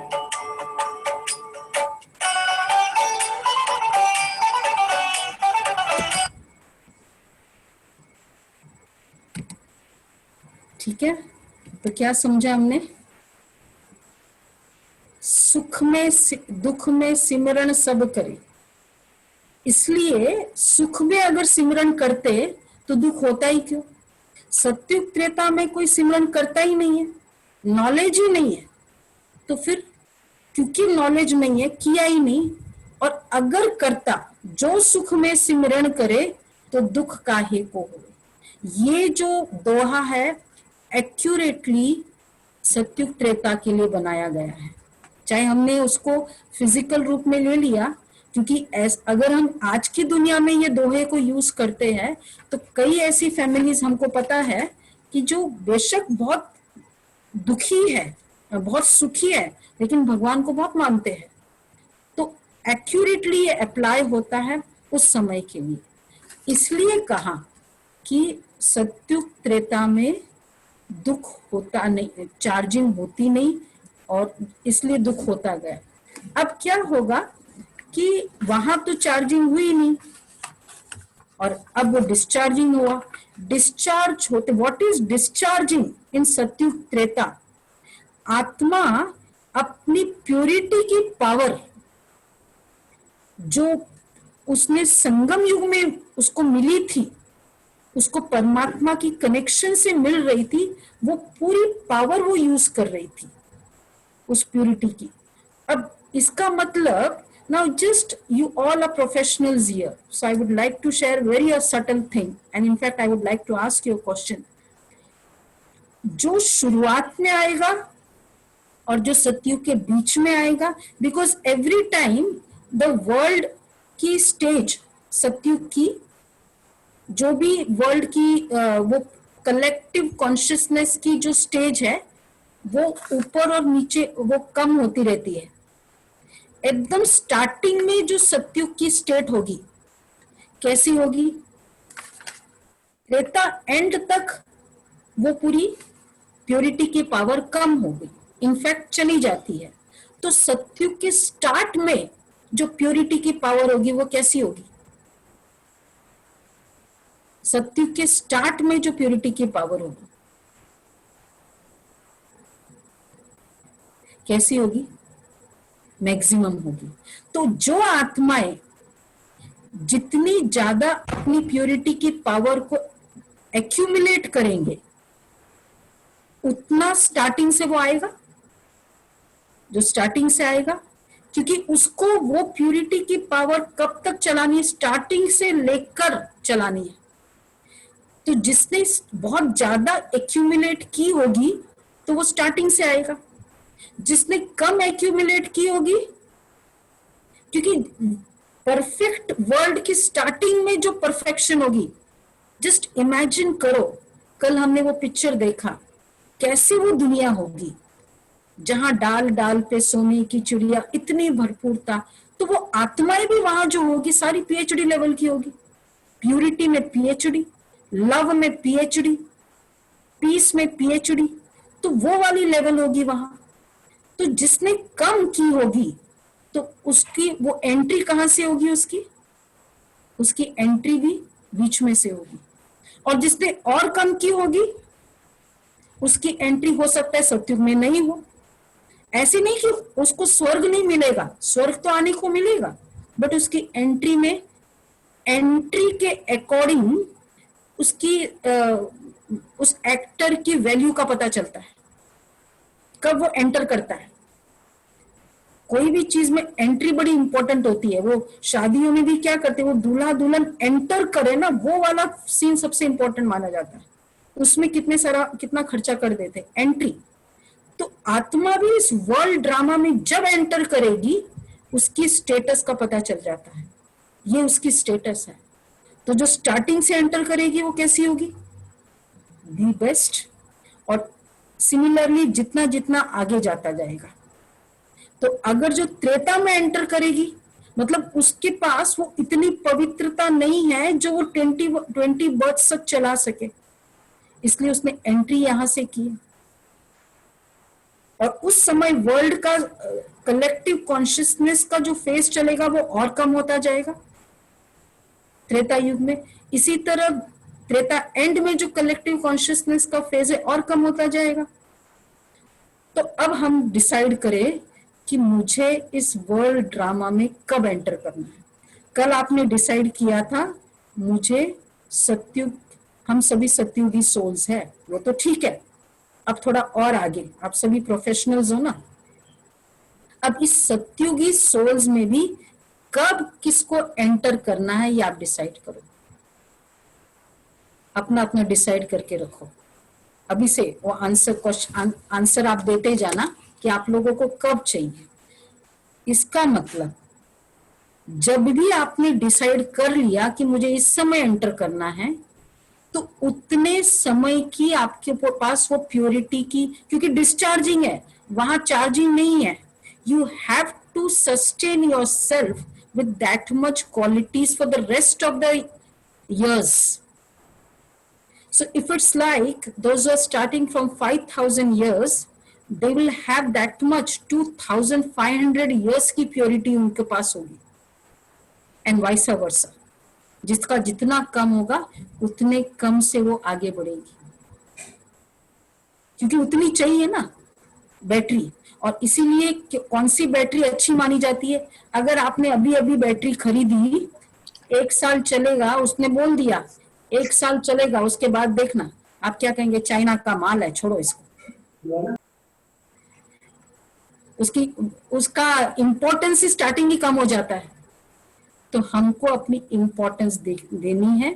ठीक है, तो क्या समझा हमने? सुख में दुख में सिमरन सब करे। इसलिए सुख में अगर सिमरन करते तो दुख होता ही क्यों? सत्युग त्रेता में कोई सिमरन करता ही नहीं है, नॉलेज ही नहीं है। तो फिर क्योंकि नॉलेज नहीं है, किया ही नहीं। और अगर करता, जो सुख में सिमरन करे तो दुख काहे को हो। ये जो दोहा है एक्यूरेटली सत्युग त्रेता के लिए बनाया गया है। चाहे हमने उसको फिजिकल रूप में ले लिया, क्योंकि अगर हम आज की दुनिया में ये दोहे को यूज करते हैं तो कई ऐसी फैमिलीज हमको पता है कि जो बेशक बहुत दुखी है, बहुत सुखी है, लेकिन भगवान को बहुत मानते हैं। तो एक्यूरेटली ये अप्लाई होता है उस समय के लिए। इसलिए कहा कि सत्युग त्रेता में दुख होता नहीं, चार्जिंग होती नहीं, और इसलिए दुख होता गया। अब क्या होगा कि वहां तो चार्जिंग हुई नहीं और अब वो डिस्चार्जिंग हुआ। डिस्चार्ज होते, व्हाट इज डिस्चार्जिंग इन सत्युग त्रेता? आत्मा अपनी प्योरिटी की पावर जो उसने संगम युग में उसको मिली थी, उसको परमात्मा की कनेक्शन से मिल रही थी, वो पूरी पावर वो यूज कर रही थी उस प्योरिटी की। अब इसका मतलब, now just you all are professionals here, so I would like to share very a subtle thing, and in fact I would like to ask you a question. जो शुरुआत में आएगा और जो सत्युग के बीच में आएगा, because every time the world की स्टेज, सत्युग की जो भी वर्ल्ड की वो कलेक्टिव कॉन्शियसनेस की जो स्टेज है, वो ऊपर और नीचे वो कम होती रहती है। एकदम स्टार्टिंग में जो सत्युग की स्टेट होगी, कैसी होगी? त्रेता एंड तक वो पूरी प्योरिटी की पावर कम होगी, इनफैक्ट चली जाती है। तो सत्युग के स्टार्ट में जो प्योरिटी की पावर होगी वो कैसी होगी? सत्युग के स्टार्ट में जो प्योरिटी की पावर होगी कैसी होगी? मैक्सिमम होगी। तो जो आत्माएं जितनी ज्यादा अपनी प्योरिटी की पावर को एक्यूमुलेट करेंगे, उतना स्टार्टिंग से वो आएगा, जो स्टार्टिंग से आएगा, क्योंकि उसको वो प्योरिटी की पावर कब तक चलानी है? स्टार्टिंग से लेकर चलानी है। तो जिसने बहुत ज्यादा एक्यूमुलेट की होगी तो वो स्टार्टिंग से आएगा। जिसने कम एक्यूमुलेट की होगी, क्योंकि परफेक्ट वर्ल्ड की स्टार्टिंग में जो परफेक्शन होगी, जस्ट इमेजिन करो, कल हमने वो पिक्चर देखा, कैसी वो दुनिया होगी जहां डाल डाल पे सोने की चिड़िया, इतनी भरपूरता। तो वो आत्माएं भी वहां जो होगी सारी पीएचडी लेवल की होगी, प्यूरिटी में पीएचडी, लव में पीएचडी, पीस में पीएचडी, तो वो वाली लेवल होगी वहां। तो जिसने कम की होगी तो उसकी वो एंट्री कहां से होगी, उसकी एंट्री भी बीच में से होगी। और जिसने और कम की होगी उसकी एंट्री हो सकता है सतयुग में नहीं हो। ऐसे नहीं कि उसको स्वर्ग नहीं मिलेगा, स्वर्ग तो आने को मिलेगा, बट उसकी एंट्री में, एंट्री के अकॉर्डिंग उसकी उस एक्टर की वैल्यू का पता चलता है कब वो एंटर करता है। कोई भी चीज में एंट्री बड़ी इंपॉर्टेंट होती है। वो शादियों में भी क्या करते हैं, वो दूल्हा दुल्हन एंटर करे ना, वो वाला सीन सबसे इंपॉर्टेंट माना जाता है। उसमें कितना खर्चा कर देते हैं, एंट्री। तो आत्मा भी इस वर्ल्ड ड्रामा में जब एंटर करेगी उसकी स्टेटस का पता चल जाता है, ये उसकी स्टेटस है। तो जो स्टार्टिंग से एंटर करेगी वो कैसी होगी, दी बेस्ट। और सिमिलरली जितना जितना आगे जाता जाएगा, तो अगर जो त्रेता में एंटर करेगी, मतलब उसके पास वो इतनी पवित्रता नहीं है जो वो 20 बर्थ तक चला सके, इसलिए उसने एंट्री यहां से की। और उस समय वर्ल्ड का कलेक्टिव कॉन्शियसनेस का जो फेज चलेगा वो और कम होता जाएगा त्रेता युग में। इसी तरह त्रेता एंड में जो कलेक्टिव कॉन्शियसनेस का फेज है और कम होता जाएगा। तो अब हम डिसाइड करें कि मुझे इस वर्ल्ड ड्रामा में कब एंटर करना है। कल आपने डिसाइड किया था मुझे सत्युग, हम सभी सत्युगी सोल्स है, वो तो ठीक है। अब थोड़ा और आगे, आप सभी प्रोफेशनल्स हो ना, अब इस सत्युगी सोल्स में भी कब किसको एंटर करना है ये आप डिसाइड करो, अपना अपना डिसाइड करके रखो। अभी से वो आंसर आप देते जाना कि आप लोगों को कब चाहिए। इसका मतलब जब भी आपने डिसाइड कर लिया कि मुझे इस समय एंटर करना है, तो उतने समय की आपके पास वो प्योरिटी की, क्योंकि डिस्चार्जिंग है, वहां चार्जिंग नहीं है। You have to sustain yourself with that much qualities for the rest of the years. So if it's like those who are starting from 5,000 years, they will have that much 2,500 years की purity उनके पास होगी, and vice versa. जिसका जितना कम होगा उतने कम से वो आगे बढ़ेगी, क्योंकि उतनी चाहिए ना बैटरी। और इसीलिए कौन सी बैटरी अच्छी मानी जाती है, अगर आपने अभी अभी बैटरी खरीदी, 1 साल चलेगा, उसने बोल दिया 1 साल चलेगा, उसके बाद देखना, आप क्या कहेंगे, चाइना का माल है, छोड़ो इसको। उसका इंपॉर्टेंस ही स्टार्टिंग ही कम हो जाता है। तो हमको अपनी इंपॉर्टेंस देनी है।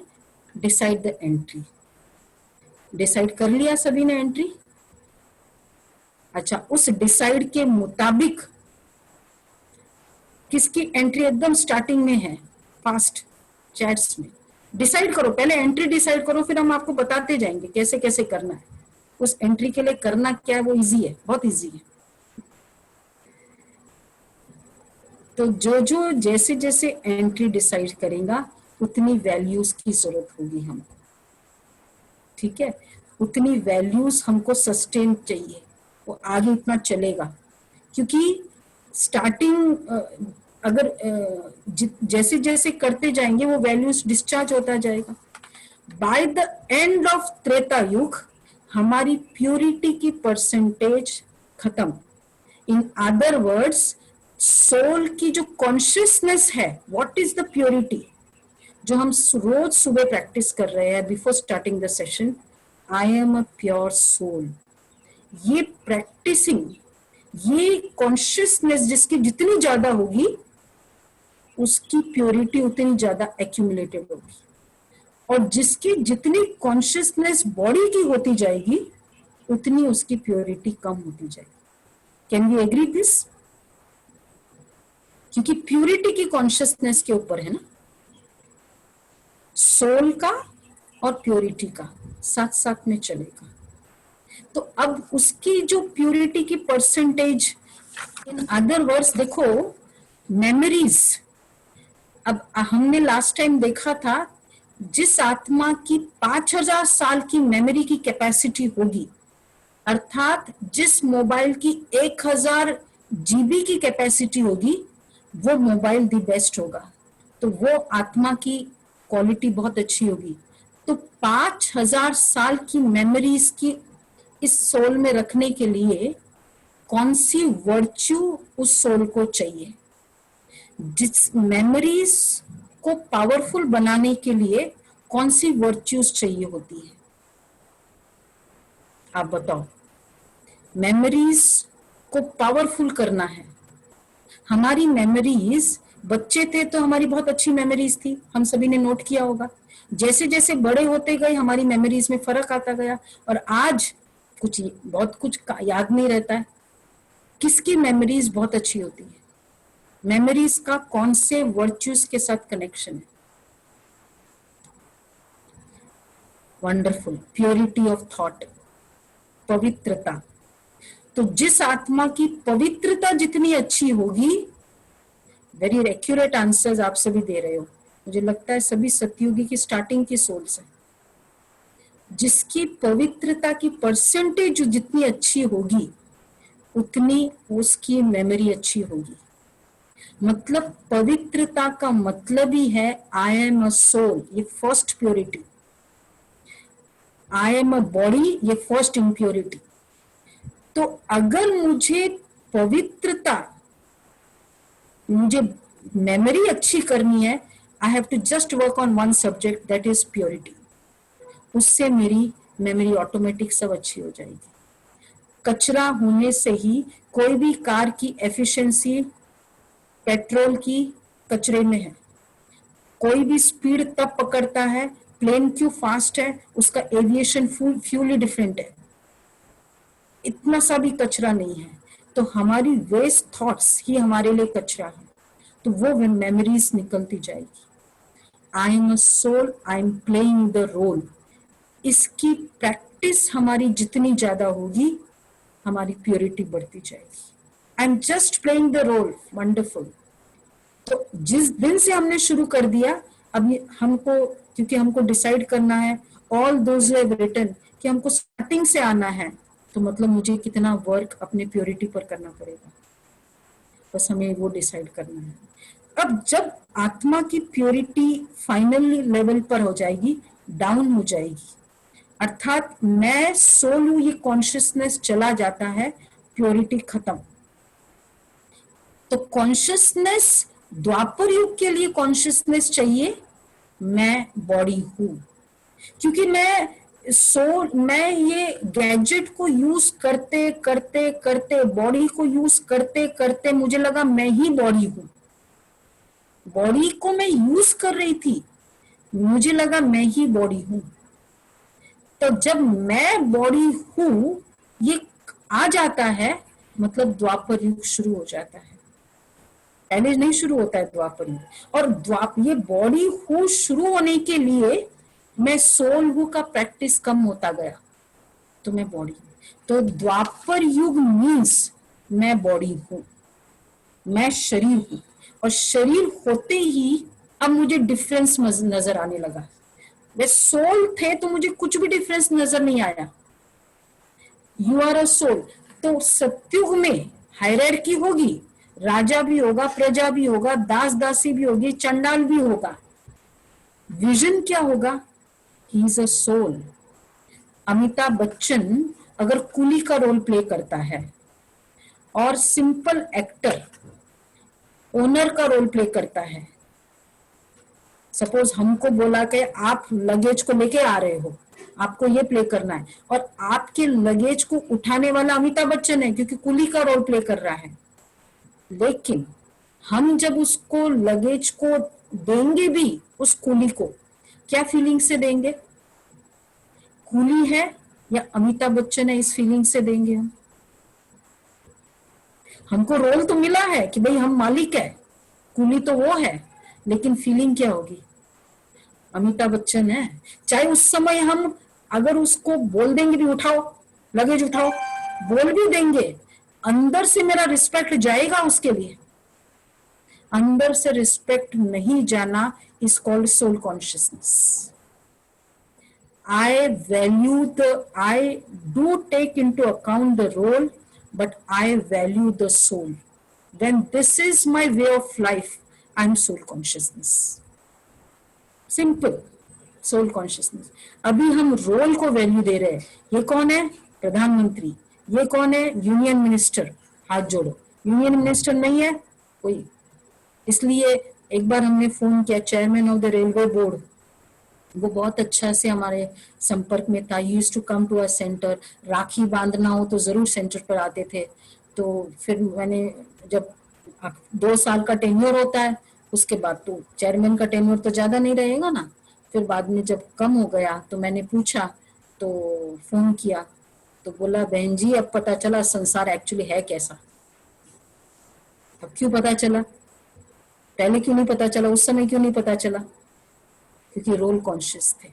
Decide the entry. डिसाइड कर लिया सभी ने एंट्री? अच्छा, उस डिसाइड के मुताबिक किसकी एंट्री एकदम स्टार्टिंग में है, फास्ट चैट्स में डिसाइड करो, पहले एंट्री डिसाइड करो, फिर हम आपको बताते जाएंगे कैसे कैसे करना है। उस एंट्री के लिए करना क्या है, वो इजी है, बहुत इजी है। तो जो जैसे जैसे एंट्री डिसाइड करेगा उतनी वैल्यूज की जरूरत होगी हमको, ठीक है, उतनी वैल्यूज हमको सस्टेन चाहिए, वो आगे इतना चलेगा। क्योंकि स्टार्टिंग अगर जैसे जैसे करते जाएंगे वो वैल्यूज डिस्चार्ज होता जाएगा। Bye the end of Treta युग हमारी प्योरिटी की परसेंटेज खत्म। इन अदर वर्ड्स, सोल की जो कॉन्शियसनेस है, व्हाट इज द प्योरिटी, जो हम रोज सुबह प्रैक्टिस कर रहे हैं before starting the session, I am a pure soul. ये प्रैक्टिसिंग, ये कॉन्शियसनेस जिसकी जितनी ज्यादा होगी उसकी प्योरिटी उतनी ज्यादा एक्यूमुलेटेड होगी, और जिसकी जितनी कॉन्शियसनेस बॉडी की होती जाएगी उतनी उसकी प्योरिटी कम होती जाएगी। Can we agree this? क्योंकि प्यूरिटी की कॉन्शियसनेस के ऊपर है ना, सोल का और प्योरिटी का साथ साथ में चलेगा। तो अब उसकी जो प्यूरिटी की परसेंटेज, इन अदर वर्ड्स देखो, मेमोरीज, अब हमने लास्ट टाइम देखा था, जिस आत्मा की 5000 साल की मेमोरी की कैपेसिटी होगी, अर्थात जिस मोबाइल की 1000 जीबी की कैपेसिटी होगी, वो मोबाइल दी बेस्ट होगा, तो वो आत्मा की क्वालिटी बहुत अच्छी होगी। तो 5000 साल की मेमोरीज की इस सोल में रखने के लिए कौन सी वर्च्यू उस सोल को चाहिए? जिस मेमोरीज को पावरफुल बनाने के लिए कौन सी वर्च्यूज चाहिए होती है? आप बताओ। मेमोरीज को पावरफुल करना है। हमारी मेमोरीज, बच्चे थे तो हमारी बहुत अच्छी मेमोरीज थी, हम सभी ने नोट किया होगा। जैसे जैसे बड़े होते गए हमारी मेमोरीज में फर्क आता गया, और आज बहुत कुछ याद नहीं रहता है। किसकी मेमोरीज बहुत अच्छी होती है? मेमोरीज का कौन से वर्च्यूज के साथ कनेक्शन है? वंडरफुल, प्योरिटी ऑफ थॉट, पवित्रता। तो जिस आत्मा की पवित्रता जितनी अच्छी होगी, वेरी एक्यूरेट आंसर्स आप सभी दे रहे हो, मुझे लगता है सभी सतयुगी की स्टार्टिंग की सोल्स है। जिसकी पवित्रता की परसेंटेज जितनी अच्छी होगी, उतनी उसकी मेमोरी अच्छी होगी। मतलब पवित्रता का मतलब ही है आई एम अ सोल, ये first purity. I am a body, ये फर्स्ट इम्प्योरिटी। तो अगर मुझे पवित्रता, मुझे मेमोरी अच्छी करनी है, I have to just work on one subject, that is purity. उससे मेरी मेमोरी ऑटोमेटिक सब अच्छी हो जाएगी। कचरा होने से ही कोई भी कार की एफिशिएंसी पेट्रोल की कचरे में है। कोई भी स्पीड तब पकड़ता है, प्लेन क्यों फास्ट है, उसका एविएशन फ्यूल ही डिफरेंट है, इतना सा भी कचरा नहीं है। तो हमारी वेस्ट थॉट्स ही हमारे लिए कचरा है, तो वो मेमोरीज निकलती जाएगी। I am a soul, I am playing the role. इसकी प्रैक्टिस हमारी जितनी ज्यादा होगी, हमारी प्योरिटी बढ़ती जाएगी। I am just playing the role, wonderful. तो जिस दिन से हमने शुरू कर दिया, अब हमको, क्योंकि हमको डिसाइड करना है, all those who have written, कि हमको स्टार्टिंग से आना है, तो मतलब मुझे कितना वर्क अपने प्योरिटी पर करना पड़ेगा, बस हमें वो डिसाइड करना है। अब जब आत्मा की प्योरिटी फाइनल लेवल पर हो जाएगी, डाउन हो जाएगी, अर्थात मैं सोल हूं, ये कॉन्शियसनेस चला जाता है, प्योरिटी खत्म। तो कॉन्शियसनेस, द्वापर युग के लिए कॉन्शियसनेस चाहिए, मैं बॉडी हूं। क्योंकि मैं ये गैजेट को यूज करते करते करते, बॉडी को यूज करते करते, मुझे लगा मैं ही बॉडी हूं। बॉडी को मैं यूज कर रही थी, मुझे लगा मैं ही बॉडी हूं। तो जब मैं बॉडी हूं ये आ जाता है, मतलब द्वापर युग शुरू हो जाता है। पहले नहीं शुरू होता है द्वापर युग। और ये बॉडी हूं शुरू होने के लिए मैं सोल हूं का प्रैक्टिस कम होता गया, तो मैं बॉडी हूं। तो द्वापर युग मीन्स मैं बॉडी हूं, मैं शरीर हूं। और शरीर होते ही अब मुझे डिफरेंस नजर आने लगा। वे सोल थे तो मुझे कुछ भी डिफरेंस नजर नहीं आया। You are a soul. तो सत्युग में हायरार्की होगी, राजा भी होगा, प्रजा भी होगा, दास दासी भी होगी, चंडाल भी होगा। विजन क्या होगा? He is a soul. Amitabh Bachchan अगर कुली का रोल प्ले करता है और सिंपल एक्टर ओनर का रोल प्ले करता है, सपोज हमको बोला कि आप लगेज को लेके आ रहे हो, आपको ये प्ले करना है, और आपके लगेज को उठाने वाला अमिताभ बच्चन है क्योंकि कुली का रोल प्ले कर रहा है। लेकिन हम जब उसको लगेज को देंगे भी, उस कुली को क्या फीलिंग से देंगे? कुली है या अमिताभ बच्चन है, इस फीलिंग से देंगे हम। हमको रोल तो मिला है कि भाई हम मालिक है, कूली तो वो है, लेकिन फीलिंग क्या होगी? अमिताभ बच्चन है। चाहे उस समय हम अगर उसको बोल देंगे भी उठाओ लगेज उठाओ, बोल भी देंगे, अंदर से मेरा रिस्पेक्ट जाएगा उसके लिए? अंदर से रिस्पेक्ट नहीं जाना is called soul consciousness. I value I do take into account the role, but I value the soul. When this is my way of life, I'm soul consciousness. Simple, soul consciousness. अभी हम role को value दे रहे हैं। ये कौन है? प्रधानमंत्री। ये कौन है? Union minister. हाथ जोड़ो। यूनियन मिनिस्टर नहीं है कोई। इसलिए एक बार हमने फोन किया chairman of the railway board, वो बहुत अच्छा से हमारे संपर्क में था। Use to come to a centre, rakhi बांधना हो तो जरूर सेंटर पर आते थे। तो फिर मैंने जब 2 साल का टेन्योर होता है, उसके बाद तो चेयरमैन का टेन्योर तो ज्यादा नहीं रहेगा ना। फिर बाद में जब कम हो गया तो मैंने पूछा, तो फोन किया तो बोला बहन जी अब पता चला संसार एक्चुअली है कैसा। अब क्यों पता चला? पहले क्यों नहीं पता चला? उस समय क्यों नहीं पता चला? क्योंकि रोल कॉन्शियस थे।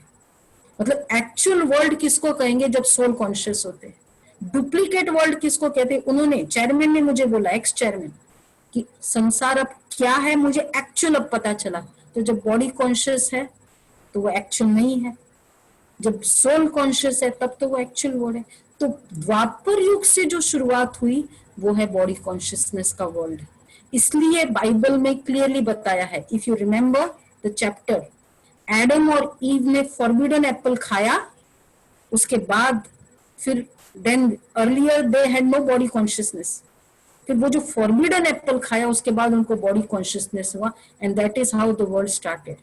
मतलब एक्चुअल वर्ल्ड किसको कहेंगे? जब सोल कॉन्शियस होते हैं। डुप्लीकेट वर्ल्ड किसको कहते हैं? उन्होंने, चेयरमैन ने मुझे बोला, एक्स चेयरमैन, कि संसार अब क्या है मुझे एक्चुअल अब पता चला। तो जब बॉडी कॉन्शियस है तो वो एक्चुअल नहीं है, जब सोल कॉन्शियस है तब तो वो एक्चुअल वर्ल्ड है। तो द्वापर युग से जो शुरुआत हुई वो है बॉडी कॉन्शियसनेस का वर्ल्ड। इसलिए बाइबल में क्लियरली बताया है, if you remember the chapter, Adam और ईव ने फॉरबिडन एप्पल खाया, उसके बाद फिर then earlier they had no body consciousness, फिर वो जो फॉरबिडन एप्पल खाया उसके बाद उनको बॉडी कॉन्शियसनेस हुआ, and that is how the world started.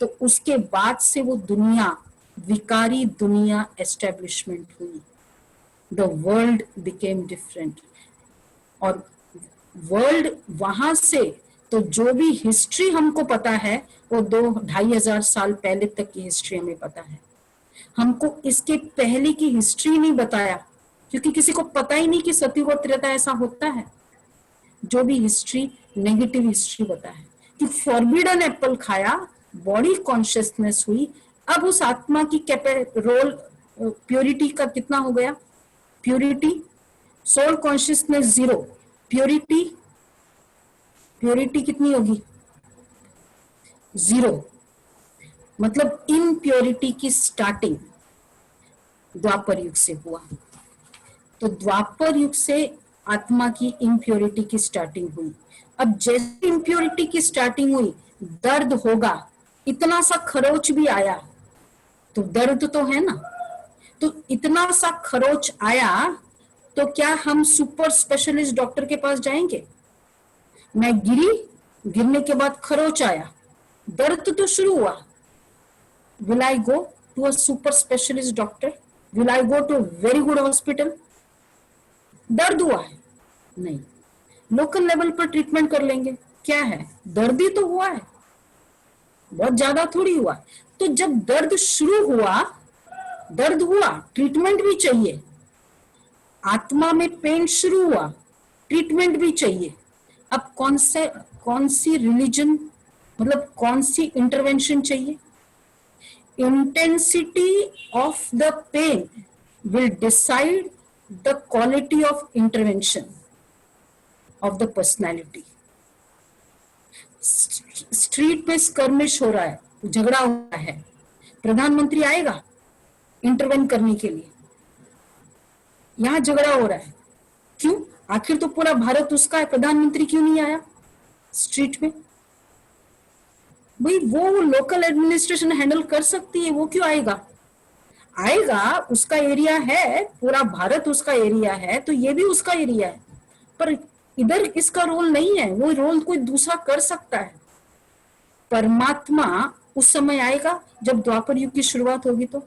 तो उसके बाद से वो दुनिया, विकारी दुनिया एस्टेब्लिशमेंट हुई, द वर्ल्ड बिकेम डिफरेंट। और वर्ल्ड वहां से तो जो भी हिस्ट्री हमको पता है वो 2-2,500 साल पहले तक की हिस्ट्री हमें पता है। हमको इसके पहले की हिस्ट्री नहीं बताया, क्योंकि किसी को पता ही नहीं कि सतयुग और त्रेता ऐसा होता है। जो भी हिस्ट्री नेगेटिव हिस्ट्री बता है कि फॉरबिडन एप्पल खाया, बॉडी कॉन्शियसनेस हुई। अब उस आत्मा की रोल प्योरिटी का कितना हो गया? Purity, soul consciousness 0, purity, purity कितनी होगी? 0। मतलब इम्प्योरिटी की स्टार्टिंग द्वापर युग से हुआ। तो द्वापर युग से आत्मा की इम्प्योरिटी की स्टार्टिंग हुई। अब जैसे इम्प्योरिटी की स्टार्टिंग हुई, दर्द होगा। इतना सा खरोच भी आया तो दर्द तो है ना। तो इतना सा खरोच आया तो क्या हम सुपर स्पेशलिस्ट डॉक्टर के पास जाएंगे? मैं गिरी, गिरने के बाद खरोच आया, दर्द तो शुरू हुआ। Will I go to a super specialist doctor? Will I go to very good hospital? दर्द हुआ है, नहीं, लोकल लेवल पर ट्रीटमेंट कर लेंगे। क्या है? दर्द ही तो हुआ है, बहुत ज्यादा थोड़ी हुआ। तो जब दर्द शुरू हुआ, दर्द हुआ, ट्रीटमेंट भी चाहिए। आत्मा में पेन शुरू हुआ, ट्रीटमेंट भी चाहिए। अब कौन सी रिलीजन, मतलब कौन सी इंटरवेंशन चाहिए? Intensity of the pain will decide the quality of intervention of the personality. Street पे स्कर्मिश हो रहा है, झगड़ा हो रहा है, प्रधानमंत्री आएगा इंटरवेन करने के लिए? यहां झगड़ा हो रहा है, क्यों? आखिर तो पूरा भारत उसका है, प्रधानमंत्री क्यों नहीं आया स्ट्रीट में? भाई वो लोकल एडमिनिस्ट्रेशन हैंडल कर सकती है, वो क्यों आएगा? आएगा, उसका एरिया है, पूरा भारत उसका एरिया है, तो ये भी उसका एरिया है, पर इधर इसका रोल नहीं है, वो रोल कोई दूसरा कर सकता है। परमात्मा उस समय आएगा जब द्वापर युग की शुरुआत होगी। तो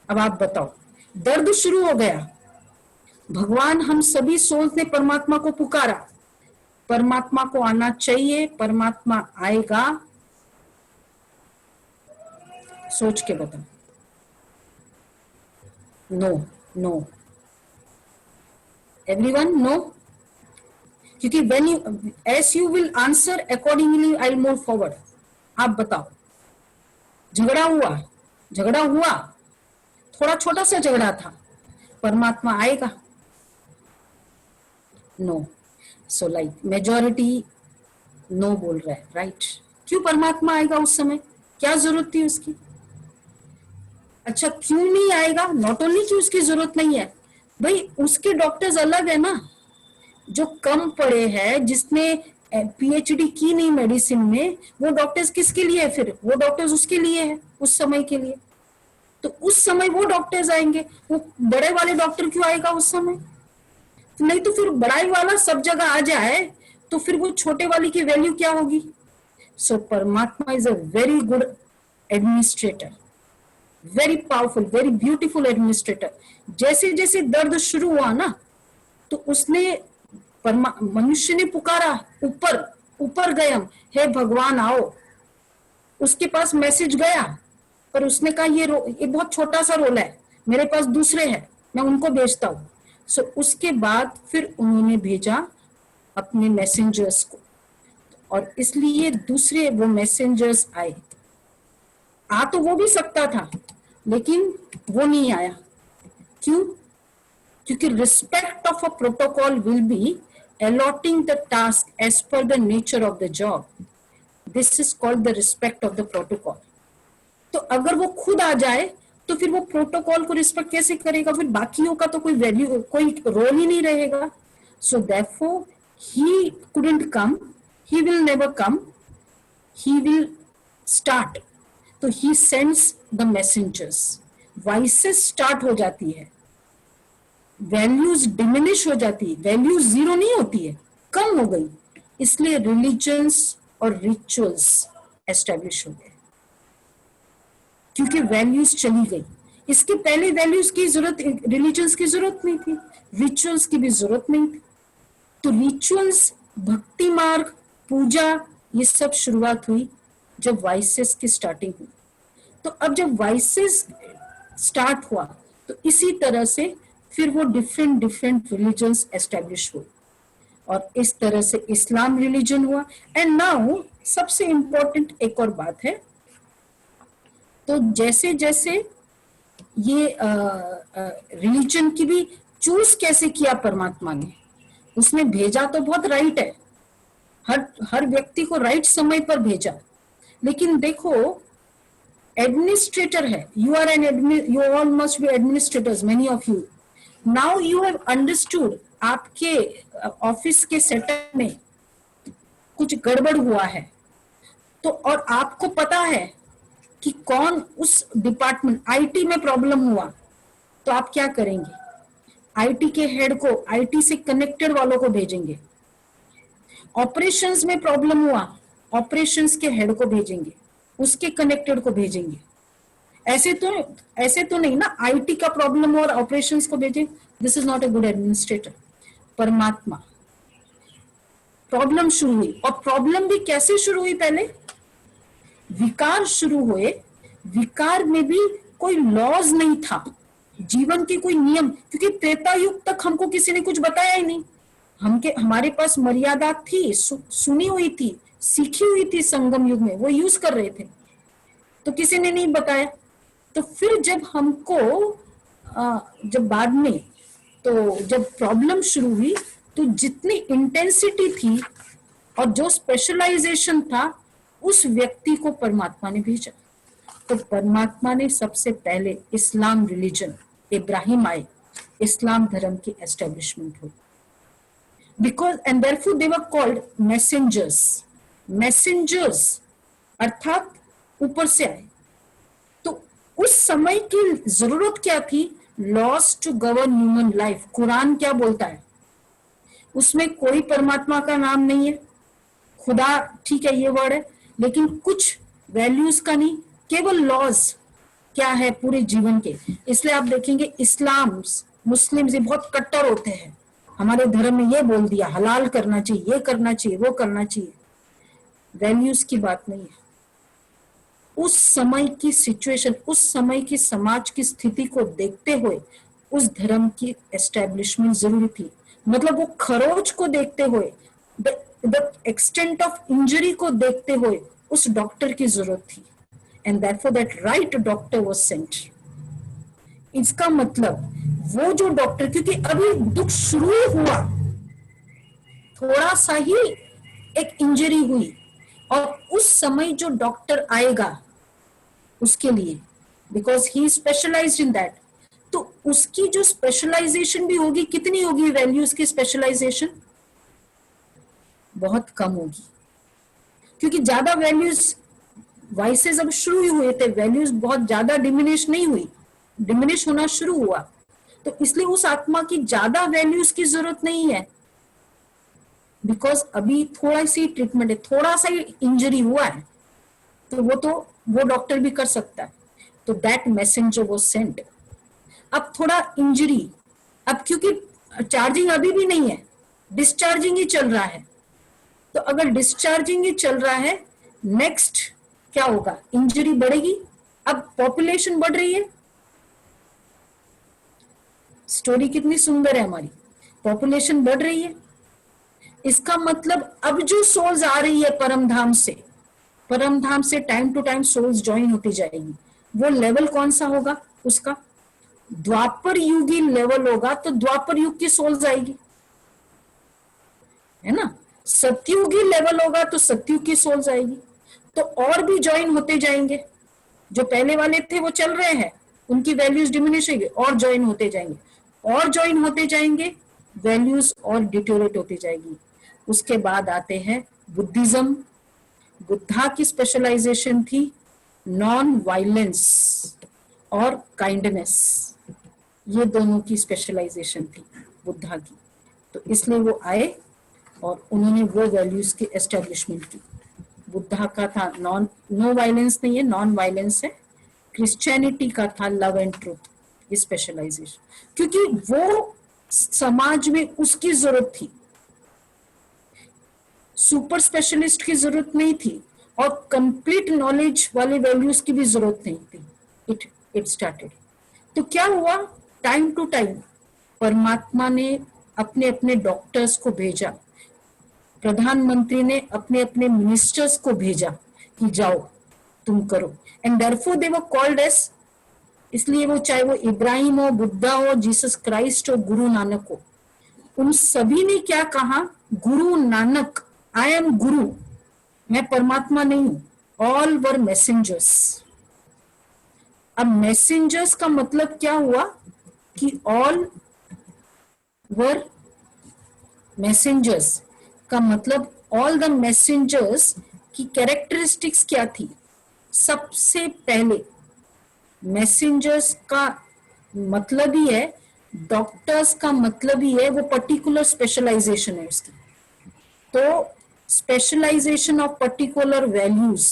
अब आप बताओ, दर्द शुरू हो गया, भगवान हम सभी सोल्स ने परमात्मा को पुकारा, परमात्मा को आना चाहिए, परमात्मा आएगा? सोच के बताओ। No, no, everyone no. क्योंकि when you as you will answer accordingly I'll move forward. आप बताओ, झगड़ा हुआ, थोड़ा छोटा सा झगड़ा था, परमात्मा आएगा? No. So like majority no बोल रहा है, राइट? क्यों परमात्मा आएगा उस समय? क्या जरूरत थी उसकी? अच्छा, क्यों नहीं आएगा? नॉट ओनली कि उसकी जरूरत नहीं है, भाई उसके डॉक्टर्स अलग है ना, जो कम पढ़े हैं, जिसने पीएचडी की नहीं मेडिसिन में, वो डॉक्टर्स किसके लिए है फिर? वो डॉक्टर्स उसके लिए है, उस समय के लिए। तो उस समय वो डॉक्टर्स आएंगे, वो बड़े वाले डॉक्टर क्यों आएगा उस समय? नहीं तो फिर बड़ाई वाला सब जगह आ जाए तो फिर वो छोटे वाली की वैल्यू क्या होगी? सो परमात्मा is a very good administrator, very powerful, very beautiful administrator. जैसे जैसे दर्द शुरू हुआ ना, तो उसने मनुष्य ने पुकारा, ऊपर ऊपर गयम, हे भगवान आओ। उसके पास मैसेज गया, पर उसने कहा ये बहुत छोटा सा रोल है, मेरे पास दूसरे हैं, मैं उनको भेजता हूँ। सो उसके बाद फिर उन्होंने भेजा अपने मैसेंजर्स को, और इसलिए दूसरे वो मैसेंजर्स आए। आ तो वो भी सकता था, लेकिन वो नहीं आया। क्यों? क्योंकि respect of a protocol will be allotting the task as per the nature of the job. This is called the respect of the protocol. तो अगर वो खुद आ जाए तो फिर वो प्रोटोकॉल को रिस्पेक्ट कैसे करेगा? फिर बाकियों का तो कोई वैल्यू, कोई रोल ही नहीं रहेगा। So therefore he couldn't come, he will never come, he will start. तो he sends the messengers. Vices start हो जाती है, वैल्यूज डिमिनिश हो जाती है, वैल्यूज जीरो नहीं होती है, कम हो गई, इसलिए रिलीजन्स और रिचुअल्स एस्टेब्लिश हो गए, क्योंकि वैल्यूज चली गई। इसके पहले वैल्यूज की जरूरत, रिलीजन्स की जरूरत नहीं थी, रिचुअल्स की भी जरूरत नहीं थी। तो रिचुअल्स, भक्ति मार्ग, पूजा, ये सब शुरुआत हुई जब वाइसेस की स्टार्टिंग हुई। तो अब जब वाइसेस स्टार्ट हुआ तो इसी तरह से फिर वो डिफरेंट रिलीजन्स एस्टेब्लिश हुए, और इस तरह से इस्लाम रिलीजन हुआ। एंड नाउ सबसे इंपॉर्टेंट एक और बात है, तो जैसे जैसे ये रिलीजन की भी चूज कैसे किया परमात्मा ने, उसने भेजा तो बहुत राइट है, हर व्यक्ति को राइट समय पर भेजा, लेकिन देखो एडमिनिस्ट्रेटर है, you are an you all must be administrators, many of you. Now you have understood, आपके ऑफिस के सेटअप में कुछ गड़बड़ हुआ है, तो और आपको पता है कि कौन उस डिपार्टमेंट, आईटी में प्रॉब्लम हुआ, तो आप क्या करेंगे? आईटी के हेड को, आईटी से कनेक्टेड वालों को भेजेंगे। ऑपरेशंस में प्रॉब्लम हुआ, ऑपरेशंस के हेड को भेजेंगे, उसके कनेक्टेड को भेजेंगे। ऐसे तो नहीं ना, आईटी का प्रॉब्लम और ऑपरेशंस को भेजें, this is not a good administrator. परमात्मा, प्रॉब्लम शुरू हुई, और प्रॉब्लम भी कैसे शुरू हुई? पहले विकार शुरू हुए, विकार में भी कोई लॉज नहीं था, जीवन के कोई नियम, क्योंकि त्रेता युग तक हमको किसी ने कुछ बताया ही नहीं। हमारे पास मर्यादा थी, सुनी हुई थी, सीखी हुई थी, संगम युग में वो यूज कर रहे थे, तो किसी ने नहीं बताया। तो फिर जब हमको जब बाद में, तो जब प्रॉब्लम शुरू हुई, तो जितनी इंटेंसिटी थी और जो स्पेशलाइजेशन था, उस व्यक्ति को परमात्मा ने भेजा। तो परमात्मा ने सबसे पहले इस्लाम रिलीजन, इब्राहिम आए, इस्लाम धर्म की एस्टेब्लिशमेंट हुई। Because and therefore they were called messengers. Messengers अर्थात ऊपर से आए। तो उस समय की जरूरत क्या थी? Laws to govern human life. Quran क्या बोलता है? उसमें कोई परमात्मा का नाम नहीं है, खुदा ठीक है ये वर्ड है, लेकिन कुछ वैल्यूज का नहीं, केवल लॉज क्या है पूरे जीवन के। इसलिए आप देखेंगे इस्लाम, मुस्लिम ये बहुत कट्टर होते हैं, हमारे धर्म में ये बोल दिया, हलाल करना चाहिए, ये करना चाहिए, वो करना चाहिए। वैल्यूज की बात नहीं है। उस समय की सिचुएशन, उस समय की समाज की स्थिति को देखते हुए उस धर्म की एस्टेब्लिशमेंट जरूरी थी। मतलब वो खरोच को देखते हुए द एक्सटेंट ऑफ इंजरी को देखते हुए उस डॉक्टर की जरूरत थी, and therefore that right doctor was sent. इसका मतलब वो जो डॉक्टर, क्योंकि अभी दुख शुरू ही हुआ, थोड़ा सा ही एक इंजरी हुई, और उस समय जो डॉक्टर आएगा उसके लिए, because he specialized in that, तो उसकी जो स्पेशलाइजेशन भी होगी, कितनी होगी वैल्यू उसकी स्पेशलाइजेशन? बहुत कम होगी, क्योंकि ज्यादा वैल्यूज वाइसेस अब शुरू ही हुए थे, वैल्यूज बहुत ज्यादा डिमिनिश नहीं हुई, डिमिनिश होना शुरू हुआ, तो इसलिए उस आत्मा की ज्यादा वैल्यूज की जरूरत नहीं है, बिकॉज अभी थोड़ा सी ट्रीटमेंट है, थोड़ा सा इंजरी हुआ है, तो वो डॉक्टर भी कर सकता है। तो दैट मैसेंजर वो सेंट। अब थोड़ा इंजरी, अब क्योंकि चार्जिंग अभी भी नहीं है, डिस्चार्जिंग ही चल रहा है, तो अगर डिस्चार्जिंग ही चल रहा है, नेक्स्ट क्या होगा? इंजरी बढ़ेगी। अब पॉपुलेशन बढ़ रही है, स्टोरी कितनी सुंदर है हमारी, पॉपुलेशन बढ़ रही है, इसका मतलब अब जो सोल्स आ रही है परमधाम से time to time souls join होती जाएगी। वो लेवल कौन सा होगा उसका? द्वापर युगी लेवल होगा, तो द्वापर युग की सोल्स आएगी, है ना। सतयुगी लेवल होगा तो सतयुग की सोल्स आएगी, तो और भी ज्वाइन होते जाएंगे, जो पहले वाले थे वो चल रहे हैं, उनकी वैल्यूज डिमिनिश होगी, और ज्वाइन होते जाएंगे, और ज्वाइन होते जाएंगे, वैल्यूज और डिटोरेट होती जाएगी। उसके बाद आते हैं बुद्धिज्म। बुद्धा की स्पेशलाइजेशन थी नॉन वायलेंस और काइंडनेस, ये दोनों की स्पेशलाइजेशन थी बुद्धा की, तो इसलिए वो आए और उन्होंने वो वैल्यूज की एस्टेब्लिशमेंट की। बुद्धा का था नो वायलेंस नहीं है, नॉन वायलेंस है। क्रिश्चियनिटी का था लव एंड ट्रूथ, ये स्पेशलाइजेशन, क्योंकि वो समाज में उसकी जरूरत थी, सुपर स्पेशलिस्ट की जरूरत नहीं थी, और कंप्लीट नॉलेज वाले वैल्यूज की भी जरूरत नहीं थी। It started. तो क्या हुआ? टाइम टू टाइम परमात्मा ने अपने अपने डॉक्टर्स को भेजा, प्रधानमंत्री ने अपने अपने मिनिस्टर्स को भेजा कि जाओ तुम करो, and therefore they were called age, इसलिए वो चाहे वो इब्राहिम हो, बुद्धा हो, जीसस क्राइस्ट हो, गुरु नानक हो, उन सभी ने क्या कहा? गुरु नानक, आई एम गुरु, मैं परमात्मा नहीं हूं। All were messengers. अब मैसेंजर्स का मतलब क्या हुआ कि ऑल वर मैसेंजर्स का मतलब ऑल द मैसेंजर्स की कैरेक्टरिस्टिक्स क्या थी? सबसे पहले मैसेंजर्स का मतलब ही है, डॉक्टर्स का मतलब ही है, वो पर्टिकुलर स्पेशलाइजेशन है उसकी, तो स्पेशलाइजेशन ऑफ पर्टिकुलर वैल्यूज,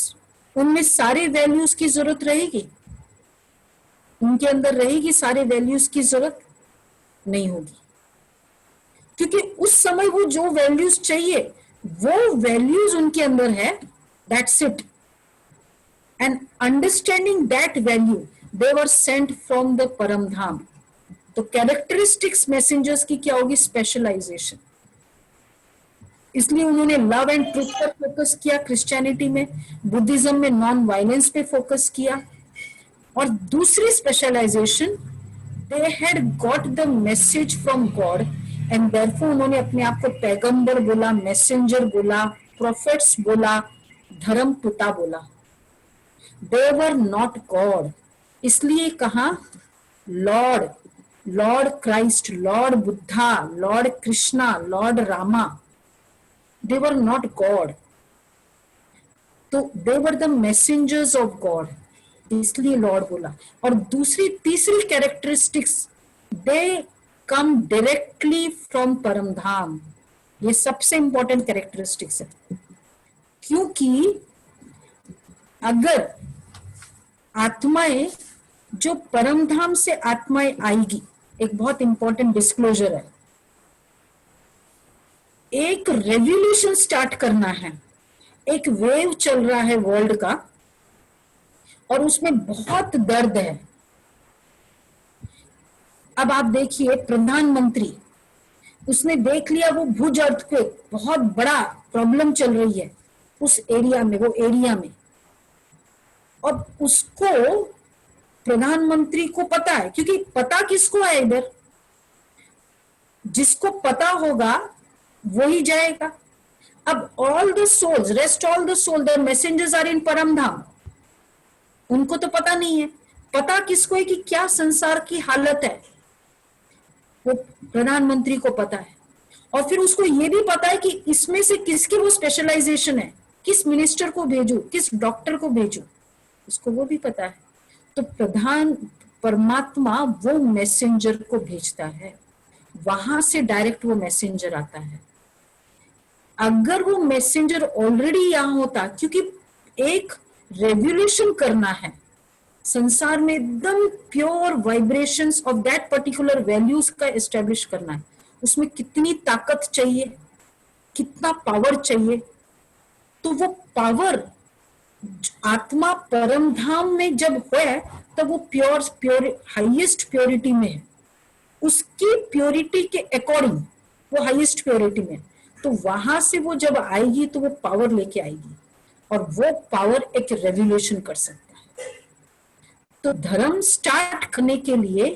उनमें सारे वैल्यूज की जरूरत रहेगी, उनके अंदर रहेगी सारे वैल्यूज की जरूरत नहीं होगी, क्योंकि उस समय वो जो वैल्यूज चाहिए वो वैल्यूज उनके अंदर है, that's it. And understanding that value they were sent from the Paramdham. तो कैरेक्टरिस्टिक्स मैसेंजर्स की क्या होगी? स्पेशलाइजेशन। इसलिए उन्होंने लव एंड ट्रुथ पर फोकस किया क्रिश्चियनिटी में, बुद्धिज्म में नॉन वायलेंस पे फोकस किया, और दूसरी specialisation, they had got the message from God, and therefore उन्होंने अपने आप को पैगंबर बोला, मैसेंजर बोला, प्रोफेट्स बोला, धर्म पिता बोला। दे वर नॉट गॉड, इसलिए कहा Lord, Lord Christ, Lord Buddha, Lord Krishna, Lord Rama, they were not God, तो they were the messengers of God, इसलिए लॉर्ड बोला। और दूसरी तीसरी characteristics, they come directly from Paramdham, ये सबसे इंपॉर्टेंट कैरेक्टरिस्टिक्स है, क्योंकि अगर आत्माएं जो परमधाम से आत्माएं आएगी, एक बहुत इंपॉर्टेंट डिस्क्लोजर है, एक रेवोल्यूशन स्टार्ट करना है, एक वेव चल रहा है वर्ल्ड का, और उसमें बहुत दर्द है। अब आप देखिए प्रधानमंत्री, उसने देख लिया वो भुज अर्थक्वेक बहुत बड़ा प्रॉब्लम चल रही है उस एरिया में, वो एरिया में, और उसको प्रधानमंत्री को पता है, क्योंकि पता किसको है इधर, जिसको पता होगा वही जाएगा। अब all the souls, rest all the soul, the messengers are in Param Dham, उनको तो पता नहीं है। पता किसको है कि क्या संसार की हालत है, वो प्रधानमंत्री को पता है। और फिर उसको ये भी पता है कि इसमें से किसकी वो स्पेशलाइजेशन है, किस मिनिस्टर को भेजू, किस डॉक्टर को भेजू, उसको वो भी पता है। तो प्रधान परमात्मा वो मैसेंजर को भेजता है, वहां से डायरेक्ट वो मैसेंजर आता है। अगर वो मैसेंजर ऑलरेडी यहां होता, क्योंकि एक रेवोल्यूशन करना है संसार में, एकदम pure vibrations of that particular values का एस्टेब्लिश करना है, उसमें कितनी ताकत चाहिए, कितना पावर चाहिए। तो वो पावर आत्मा परम धाम में जब है तब वो प्योर हाईएस्ट प्योरिटी में है, उसकी प्योरिटी के अकॉर्डिंग वो हाईएस्ट प्योरिटी में। तो वहां से वो जब आएगी तो वो पावर लेके आएगी, और वो पावर एक रेवोल्यूशन कर सकता है। तो धर्म स्टार्ट करने के लिए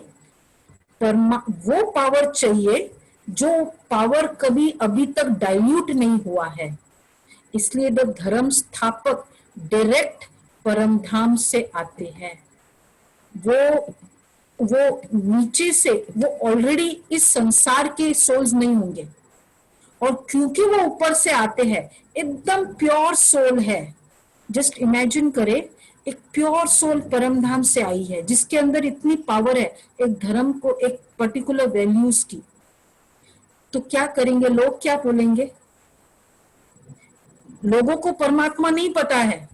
वो पावर चाहिए जो पावर कभी अभी तक डाइल्यूट नहीं हुआ है। इसलिए द धर्म स्थापक डायरेक्ट परम धाम से आते हैं। वो नीचे से, वो ऑलरेडी इस संसार के सोल्स नहीं होंगे, और क्योंकि वो ऊपर से आते हैं, एकदम प्योर सोल है। जस्ट इमेजिन करें, एक प्योर सोल परम धाम से आई है, जिसके अंदर इतनी पावर है एक धर्म को, एक पर्टिकुलर वैल्यूज की। तो क्या करेंगे लोग, क्या बोलेंगे? लोगों को परमात्मा नहीं पता है,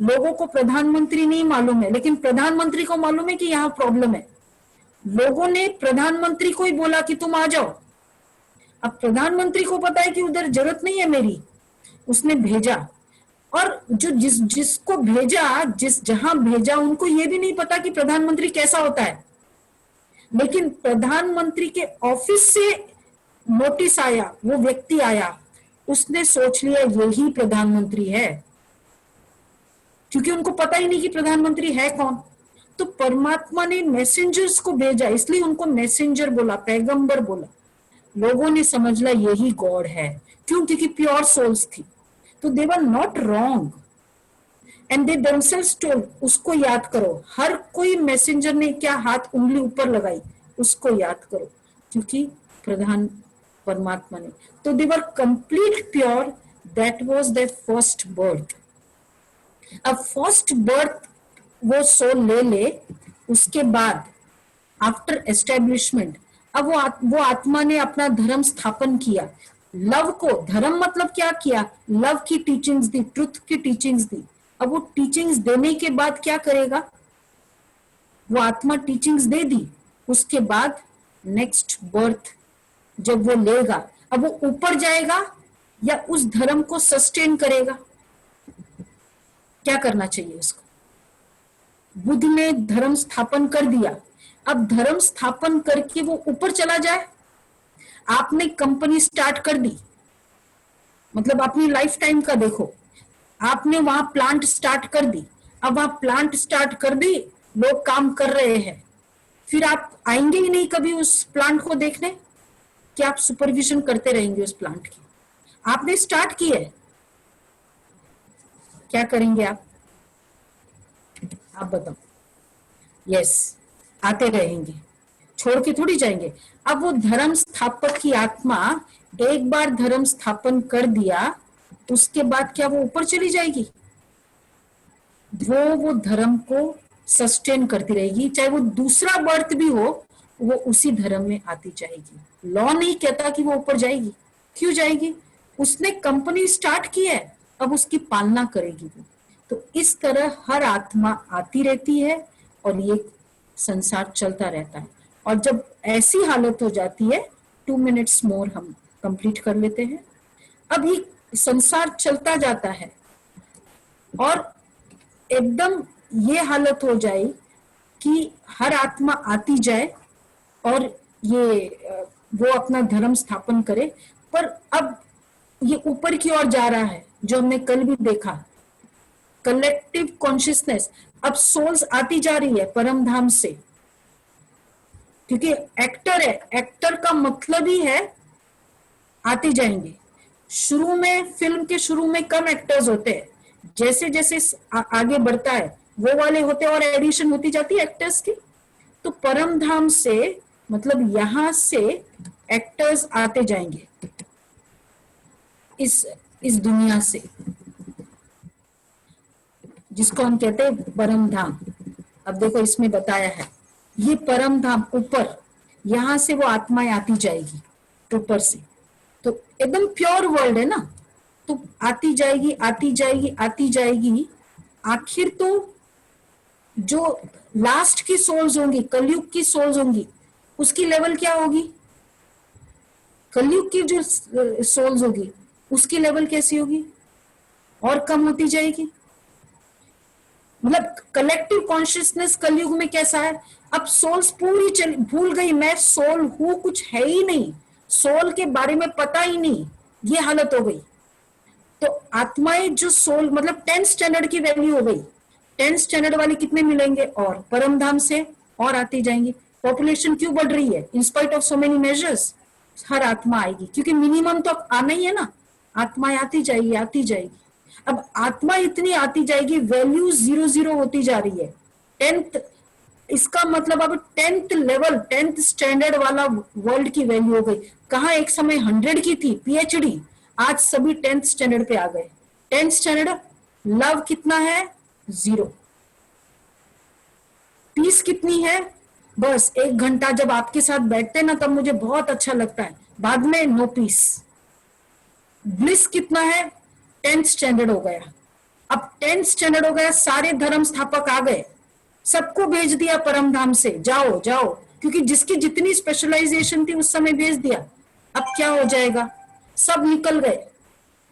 लोगों को प्रधानमंत्री नहीं मालूम है, लेकिन प्रधानमंत्री को मालूम है कि यहाँ प्रॉब्लम है। लोगों ने प्रधानमंत्री को ही बोला कि तुम आ जाओ। अब प्रधानमंत्री को पता है कि उधर जरूरत नहीं है मेरी, उसने भेजा। और जो जिसको भेजा, जहां भेजा, उनको ये भी नहीं पता कि प्रधानमंत्री कैसा होता है। लेकिन प्रधानमंत्री के ऑफिस से नोटिस आया, वो व्यक्ति आया, उसने सोच लिया यही प्रधानमंत्री है, क्योंकि उनको पता ही नहीं कि प्रधानमंत्री है कौन। तो परमात्मा ने मैसेंजर्स को भेजा, इसलिए उनको मैसेंजर बोला, पैगंबर बोला। लोगों ने समझ लिया यही गॉड है। क्यों? क्योंकि प्योर सोल्स थी। तो they were not wrong and they themselves told, उसको याद करो। हर कोई मैसेंजर ने क्या हाथ उंगली ऊपर लगाई, उसको याद करो, क्योंकि प्रधान परमात्मा ने। तो they were complete pure, that was there first birth. अब फर्स्ट बर्थ वो सोल ले, उसके बाद आफ्टर एस्टेब्लिशमेंट, अब वो आत्मा ने अपना धर्म स्थापन किया। लव को, धर्म मतलब क्या किया? लव की टीचिंग्स दी, ट्रुथ की टीचिंग्स दी। अब वो टीचिंग्स देने के बाद क्या करेगा? वो आत्मा टीचिंग्स दे दी, उसके बाद नेक्स्ट बर्थ जब वो लेगा, अब वो ऊपर जाएगा या उस धर्म को सस्टेन करेगा? क्या करना चाहिए उसको? बुद्ध ने धर्म स्थापन कर दिया, अब धर्म स्थापन करके वो ऊपर चला जाए। आपने कंपनी स्टार्ट कर दी, मतलब अपनी लाइफ टाइम का देखो, आपने वहां प्लांट स्टार्ट कर दी। अब आप प्लांट स्टार्ट कर दी, लोग काम कर रहे हैं, फिर आप आएंगे ही नहीं कभी उस प्लांट को देखने, कि आप सुपरविजन करते रहेंगे उस प्लांट की? आपने स्टार्ट की है, क्या करेंगे आप बताओ? यस, आते रहेंगे, छोड़ के थोड़ी जाएंगे। अब वो धर्म स्थापक की आत्मा एक बार धर्म स्थापन कर दिया, उसके बाद क्या वो ऊपर चली जाएगी? वो धर्म को सस्टेन करती रहेगी, चाहे वो दूसरा बर्थ भी हो, वो उसी धर्म में आती जाएगी। लॉ नहीं कहता कि वो ऊपर जाएगी। क्यों जाएगी? उसने कंपनी स्टार्ट की है, अब उसकी पालना करेगी वो। तो इस तरह हर आत्मा आती रहती है और ये संसार चलता रहता है। और जब ऐसी हालत हो जाती है, 2 मिनट्स मोर हम कंप्लीट कर लेते हैं। अभी संसार चलता जाता है और एकदम ये हालत हो जाए कि हर आत्मा आती जाए और ये वो अपना धर्म स्थापन करे। पर अब ये ऊपर की ओर जा रहा है, जो हमने कल भी देखा, कलेक्टिव कॉन्शियसनेस। अब सोल्स आती जा रही है परम धाम से, क्योंकि एक्टर है, एक्टर का मतलब ही है आते जाएंगे। शुरू में, फिल्म के शुरू में कम एक्टर्स होते हैं, जैसे जैसे आगे बढ़ता है वो वाले होते हैं और एडिशन होती जाती है एक्टर्स की। तो परम धाम से मतलब यहां से एक्टर्स आते जाएंगे इस दुनिया से, जिसको हम कहते हैं परम धाम। अब देखो इसमें बताया है, ये परम धाम ऊपर, यहां से वो आत्माएं आती जाएगी ऊपर से। तो एकदम प्योर वर्ल्ड है ना, तो आती जाएगी आती जाएगी आती जाएगी। आखिर तो जो लास्ट की सोल्स होंगी, कलयुग की सोल्स होंगी, उसकी लेवल क्या होगी? कलयुग की जो सोल्स होगी उसकी लेवल कैसी होगी? और कम होती जाएगी। मतलब कलेक्टिव कॉन्शियसनेस कलयुग में कैसा है? अब सोल्स पूरी भूल गई, मैं सोल हूं, कुछ है ही नहीं, सोल के बारे में पता ही नहीं, ये हालत हो गई। तो आत्माएं जो सोल, मतलब 10th स्टैंडर्ड की वैल्यू हो गई। 10th स्टैंडर्ड वाले कितने मिलेंगे? और परम धाम से और आती जाएंगी। पॉपुलेशन क्यों बढ़ रही है? In spite of so many measures, हर आत्मा आएगी, क्योंकि मिनिमम तो आना ही है ना। आत्माएं आती जाएगी आती जाएगी। अब आत्मा इतनी आती जाएगी, वैल्यू 0 0 होती जा रही है। 10th, इसका मतलब अब 10th लेवल, 10th स्टैंडर्ड वाला वर्ल्ड की वैल्यू हो गई। कहा एक समय 100 की थी पीएचडी, आज सभी 10th स्टैंडर्ड पे आ गए। 10th स्टैंडर्ड, लव कितना है? 0। पीस कितनी है? बस 1 घंटा जब आपके साथ बैठते हैं ना, तब मुझे बहुत अच्छा लगता है, बाद में नो पीस। ब्लिस कितना है? 10th स्टैंडर्ड हो गया। अब 10th स्टैंडर्ड हो गया, सारे धर्म स्थापक आ गए, सबको भेज दिया परम धाम से, जाओ जाओ, क्योंकि जिसकी जितनी स्पेशलाइजेशन थी उस समय भेज दिया। अब क्या हो जाएगा? सब निकल गए।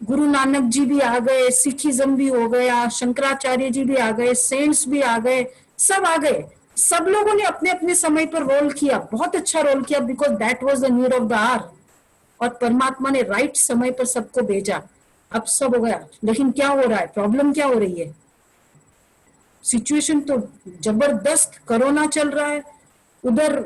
गुरु नानक जी भी आ गए, सिखिज्म भी हो गया, शंकराचार्य जी भी आ गए, सेंट्स भी आ गए, सब आ गए। सब लोगों ने अपने अपने समय पर रोल किया, बहुत अच्छा रोल किया, because that was the need of the hour. और परमात्मा ने राइट समय पर सबको भेजा। अब सब हो गया, लेकिन क्या हो रहा है? प्रॉब्लम क्या हो रही है? सिचुएशन तो जबरदस्त, कोरोना चल रहा है, उधर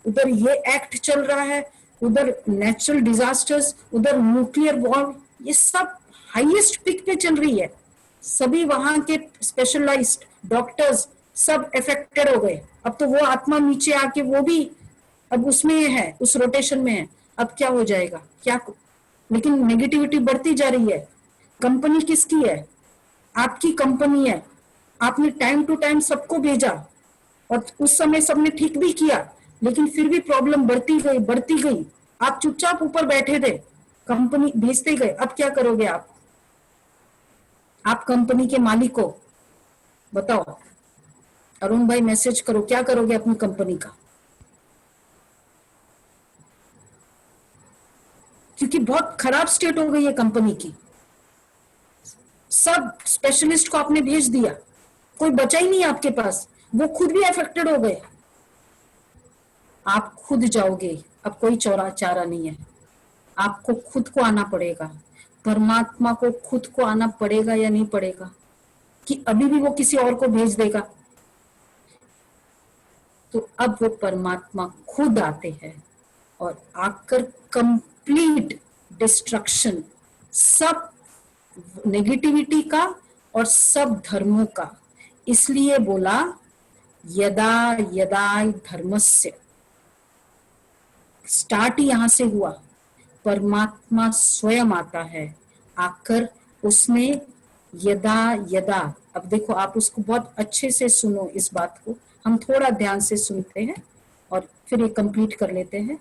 उधर ये एक्ट चल रहा है, उधर नेचुरल डिजास्टर्स, उधर न्यूक्लियर वॉर, ये सब हाईएस्ट पिक पे चल रही है। सभी वहां के स्पेशलाइज्ड डॉक्टर्स सब अफेक्टेड हो गए। अब तो वो आत्मा नीचे आके वो भी अब उसमें है, उस रोटेशन में है। अब क्या हो जाएगा? क्या? लेकिन नेगेटिविटी बढ़ती जा रही है। कंपनी किसकी है? आपकी कंपनी है। आपने टाइम टू टाइम सबको भेजा और उस समय सबने ठीक भी किया, लेकिन फिर भी प्रॉब्लम बढ़ती गई बढ़ती गई। आप चुपचाप ऊपर बैठे थे, कंपनी भेजते गए। अब क्या करोगे आप कंपनी के मालिक हो, बताओ। अरुण भाई मैसेज करो, क्या करोगे अपनी कंपनी का? क्योंकि बहुत खराब स्टेट हो गई है कंपनी की। सब स्पेशलिस्ट को आपने भेज दिया, कोई बचा ही नहीं आपके पास, वो खुद भी अफेक्टेड हो गए। आप खुद जाओगे, अब कोई चौरा चारा नहीं है, आपको खुद को आना पड़ेगा। परमात्मा को खुद को आना पड़ेगा या नहीं पड़ेगा? कि अभी भी वो किसी और को भेज देगा? तो अब वो परमात्मा खुद आते हैं और आकर कंप्लीट डिस्ट्रक्शन सब नेगेटिविटी का और सब धर्मों का। इसलिए बोला यदा यदा धर्मस्य, स्टार्ट ही यहां से हुआ। परमात्मा स्वयं आता है, आकर उसमें यदा यदा। अब देखो आप उसको बहुत अच्छे से सुनो, इस बात को हम थोड़ा ध्यान से सुनते हैं और फिर ये कंप्लीट कर लेते हैं।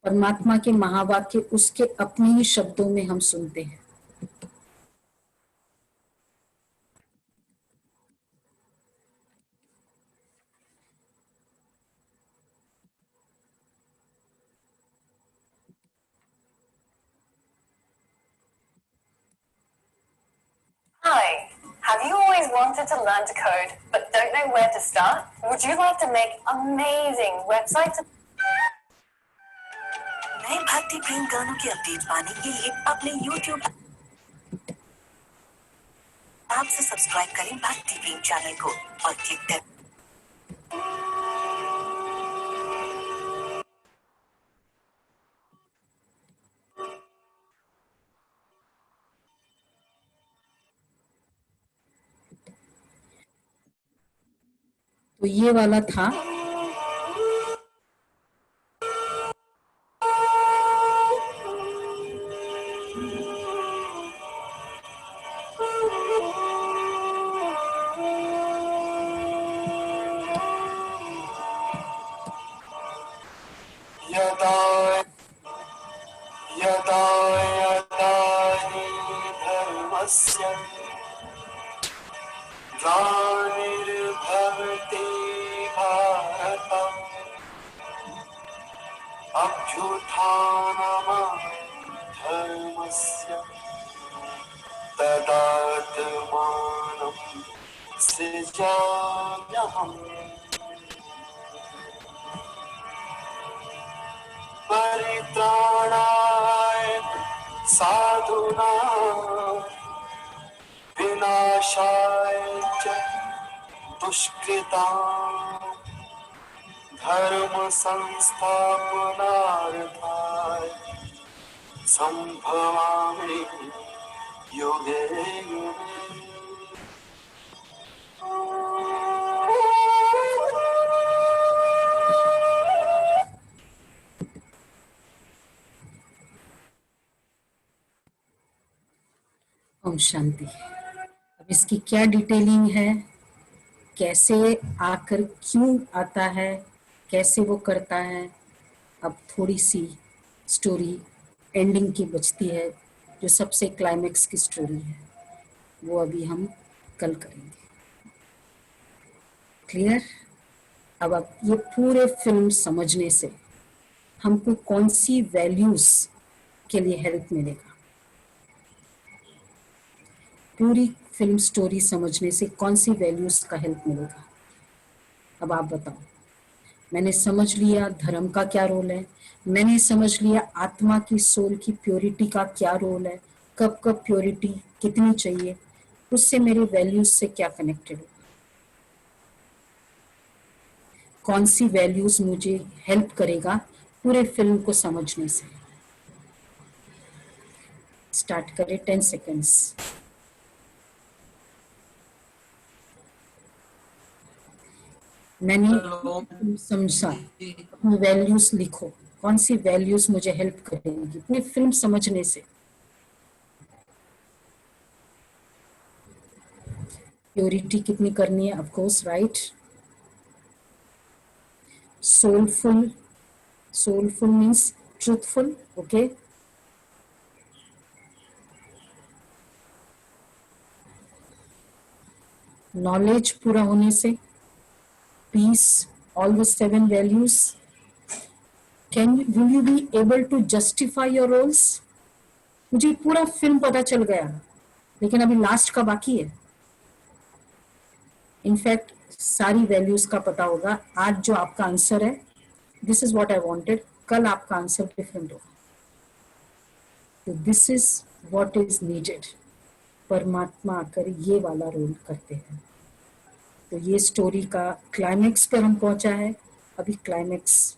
परमात्मा के महावाक्य उसके अपने ही शब्दों में हम सुनते हैं। Hi, Have you always wanted to learn to code but don't know where to start? Would you like to make amazing websites? नए भक्ति प्रेम गानों की अपडेट पाने के लिए अपने YouTube ऐप से सब्सक्राइब करें भक्ति प्रेम चैनल को और क्लिक करें। तो ये वाला था यदा यदा यदा हि धर्मस्य ग्लानिर्भवति भारत अभ्युत्थानमधर्मस्य तदात्मानं सृजाम्यहम् परित्राणाय साधूनां विनाशाय च दुष्कृतां धर्म संस्थापनार्थाय संभवामि युगे युगे। ओम शांति। अब इसकी क्या डिटेलिंग है, कैसे आकर क्यों आता है, कैसे वो करता है, अब थोड़ी सी स्टोरी एंडिंग की बचती है, जो सबसे क्लाइमेक्स की स्टोरी है, वो अभी हम कल करेंगे। क्लियर? अब आप ये पूरे फिल्म समझने से हमको कौन सी वैल्यूज के लिए हेल्प मिलेगा, पूरी फिल्म स्टोरी समझने से कौन सी वैल्यूज का हेल्प मिलेगा, अब आप बताओ। मैंने समझ लिया धर्म का क्या रोल है, मैंने समझ लिया आत्मा की सोल की प्योरिटी का क्या रोल है, कब कब प्योरिटी कितनी चाहिए, उससे मेरे वैल्यूज से क्या कनेक्टेड है, कौन सी वैल्यूज मुझे हेल्प करेगा पूरे फिल्म को समझने से। स्टार्ट करें 10 सेकेंड्स। मैंने समझा, अपनी वैल्यूज लिखो, कौन सी वैल्यूज मुझे हेल्प करेंगी पूरी फिल्म समझने से। प्योरिटी कितनी करनी है, of course right. Soulful, soulful means truthful, okay. Knowledge पूरा होने से, peace, all the 7 values. Will you be able to justify your roles? मुझे पूरा फिल्म पता चल गया, लेकिन अभी लास्ट का बाकी है। इनफैक्ट सारी वैल्यूज का पता होगा। आज जो आपका आंसर है, this is what I wanted, कल आपका आंसर डिफरेंट होगा। तो this is what is needed. परमात्मा आकर ये वाला रोल करते हैं। तो ये स्टोरी का क्लाइमेक्स पर हम पहुंचा है। अभी क्लाइमेक्स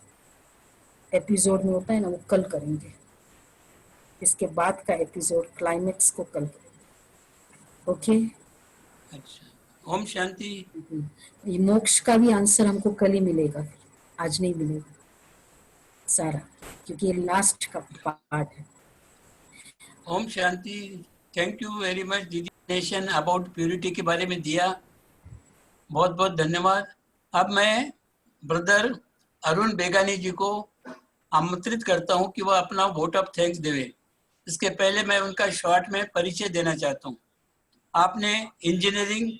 एपिसोड में होता है ना, वो कल करेंगे। इसके बाद का एपिसोड क्लाइमेक्स को कल करेंगे, ओके। अच्छा, ओम शांति। ये मोक्ष का भी आंसर हमको कल ही मिलेगा, आज नहीं मिलेगा सारा, क्योंकि ये लास्ट का पार्ट है। Om Shanti. Thank you very much दीदी, नेशन अबाउट प्योरिटी के बारे में दिया, बहुत बहुत धन्यवाद। अब मैं ब्रदर अरुण बेगानी जी को आमंत्रित करता हूं कि वह अपना वोट ऑफ थैंक्स देवे। इसके पहले मैं उनका शॉर्ट में परिचय देना चाहता हूं। आपने engineering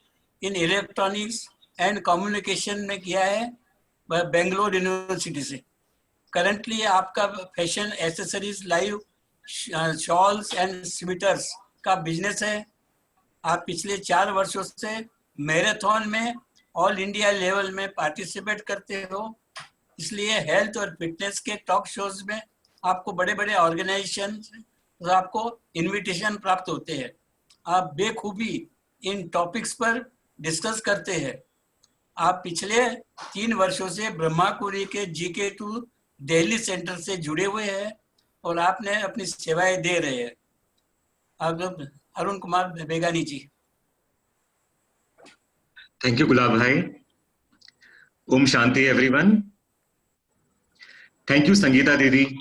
in electronics and communication में किया है बेंगलोर यूनिवर्सिटी से। करंटली आपका fashion accessories, live shawls and sweaters का बिजनेस है। आप पिछले 4 वर्षों से मैराथन में ऑल इंडिया लेवल में पार्टिसिपेट करते हो, इसलिए हेल्थ और फिटनेस के टॉक शोज में आपको बड़े बड़े ऑर्गेनाइजेशन और आपको इनविटेशन प्राप्त होते हैं। आप बेखूबी इन टॉपिक्स पर डिस्कस करते हैं। आप पिछले 3 वर्षों से ब्रह्माकुरी के GK2 दिल्ली सेंटर से जुड़े हुए हैं और आपने अपनी सेवाएं दे रहे हैं। अब अरुण कुमार बेगानी जी। Thank you, Gulab Bhai. Om Shanti, everyone. Thank you, Sangeeta Didi,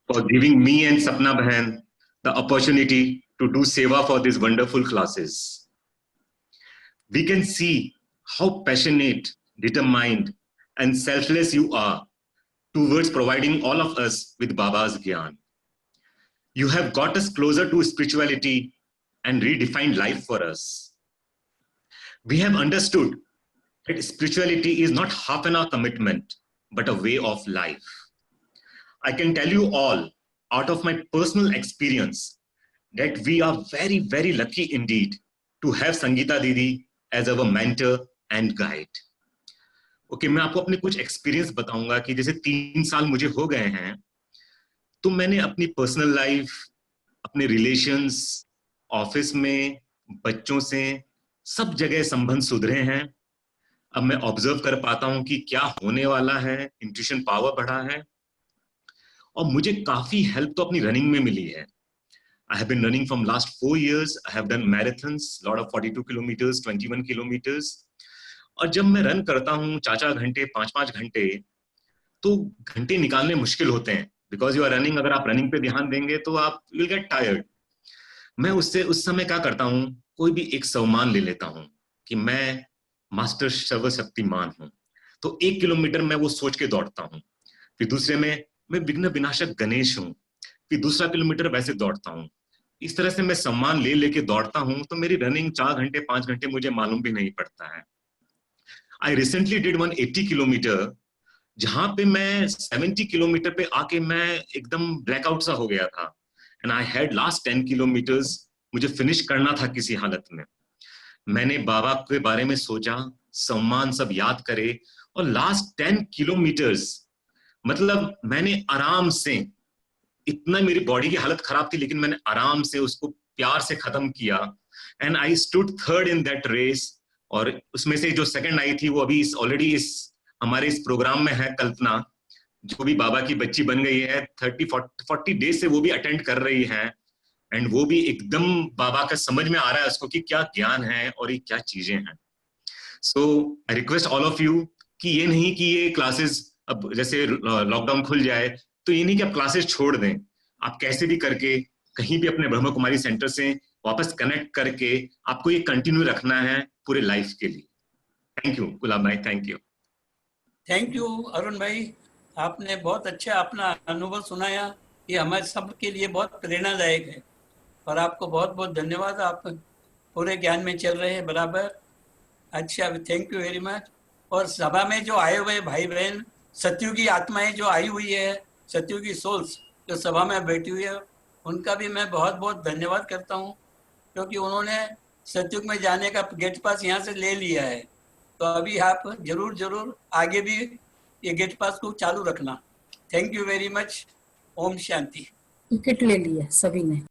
for giving me and Sapna Bahan the opportunity to do seva for these wonderful classes. We can see how passionate, determined, and selfless you are towards providing all of us with Baba's Gyan. You have got us closer to spirituality and redefined life for us. We have understood that spirituality is not half an hour commitment, but a way of life. I can tell you all, out of my personal experience, that we are very, very lucky indeed to have Sangeeta Didi as our mentor and guide. Okay, मैं आपको अपने कुछ experience बताऊंगा कि जैसे 3 साल मुझे हो गए हैं, तो मैंने अपनी पर्सनल लाइफ, अपने रिलेशंस, ऑफिस में, बच्चों से, सब जगह संबंध सुधरे हैं। अब मैं ऑब्जर्व कर पाता हूं कि क्या होने वाला है, इंट्यूशन पावर बढ़ा है, और मुझे काफी हेल्प तो अपनी रनिंग में मिली है। I have been running from last 4 years. I have done marathons, lot of 42 kilometers, 21 kilometers. और जब मैं रन करता हूँ 4-4 घंटे, 5-5 घंटे, तो घंटे निकालने मुश्किल होते हैं, बिकॉज यू आर रनिंग। अगर आप रनिंग पे ध्यान देंगे तो आप विल गेट टायर्ड। मैं उस समय क्या करता हूँ, कोई भी एक सम्मान ले लेता हूँ कि मैं मास्टर सर्वशक्तिमान हूँ, तो 1 किलोमीटर मैं वो सोच के दौड़ता हूँ। फिर दूसरे में मैं विघ्न विनाशक गणेश हूँ, फिर दूसरा किलोमीटर वैसे दौड़ता हूँ। इस तरह से मैं सम्मान ले लेके दौड़ता हूँ, तो मेरी रनिंग 4 घंटे 5 घंटे मुझे मालूम भी नहीं पड़ता है। I recently did 180 किलोमीटर, जहां पे मैं 70 किलोमीटर पे आके मैं एकदम ब्लैकआउट सा हो गया था। And I had last 10 kilometres मुझे फिनिश करना था किसी हालत में। मैंने बाबा के बारे में सोचा, सम्मान सब याद करे, और लास्ट 10 किलोमीटर्स मतलब मैंने आराम से, इतना मेरी बॉडी की हालत खराब थी, लेकिन मैंने आराम से उसको प्यार से खत्म किया। And I stood third in that race. और उसमें से जो सेकंड आई थी वो अभी ऑलरेडी इस हमारे इस प्रोग्राम में है, कल्पना, जो भी बाबा की बच्ची बन गई है। 30-40 डेज से वो भी अटेंड कर रही है, एंड वो भी एकदम बाबा का समझ में आ रहा है उसको कि क्या ज्ञान है और ये क्या चीजें हैं। So I request all of you कि ये नहीं कि ये क्लासेस अब जैसे लॉकडाउन खुल जाए तो ये नहीं कि आप क्लासेस छोड़ दें। आप कैसे भी करके कहीं भी अपने ब्रह्म कुमारी सेंटर से वापस कनेक्ट करके आपको ये कंटिन्यू रखना है पूरे लाइफ के लिए। थैंक यू गुलाब भाई, thank you. Thank you Arun भाई, आपने बहुत अच्छा अपना अनुभव सुनाया। ये हमारे सब के लिए बहुत प्रेरणादायक है और आपको बहुत बहुत धन्यवाद। आप पूरे ज्ञान में चल रहे हैं बराबर। अच्छा, थैंक यू वेरी मच। और सभा में जो आए हुए भाई बहन, सत्युगी आत्माएं जो आई हुई है, सत्युगी सोल्स जो सभा में बैठी हुई है, उनका भी मैं बहुत बहुत धन्यवाद करता हूँ, क्योंकि उन्होंने सत्युग में जाने का गेट पास यहाँ से ले लिया है। तो अभी आप जरूर आगे भी ये गेट पास को चालू रखना। Thank you very much. ओम शांति। टिकट ले लिया सभी ने।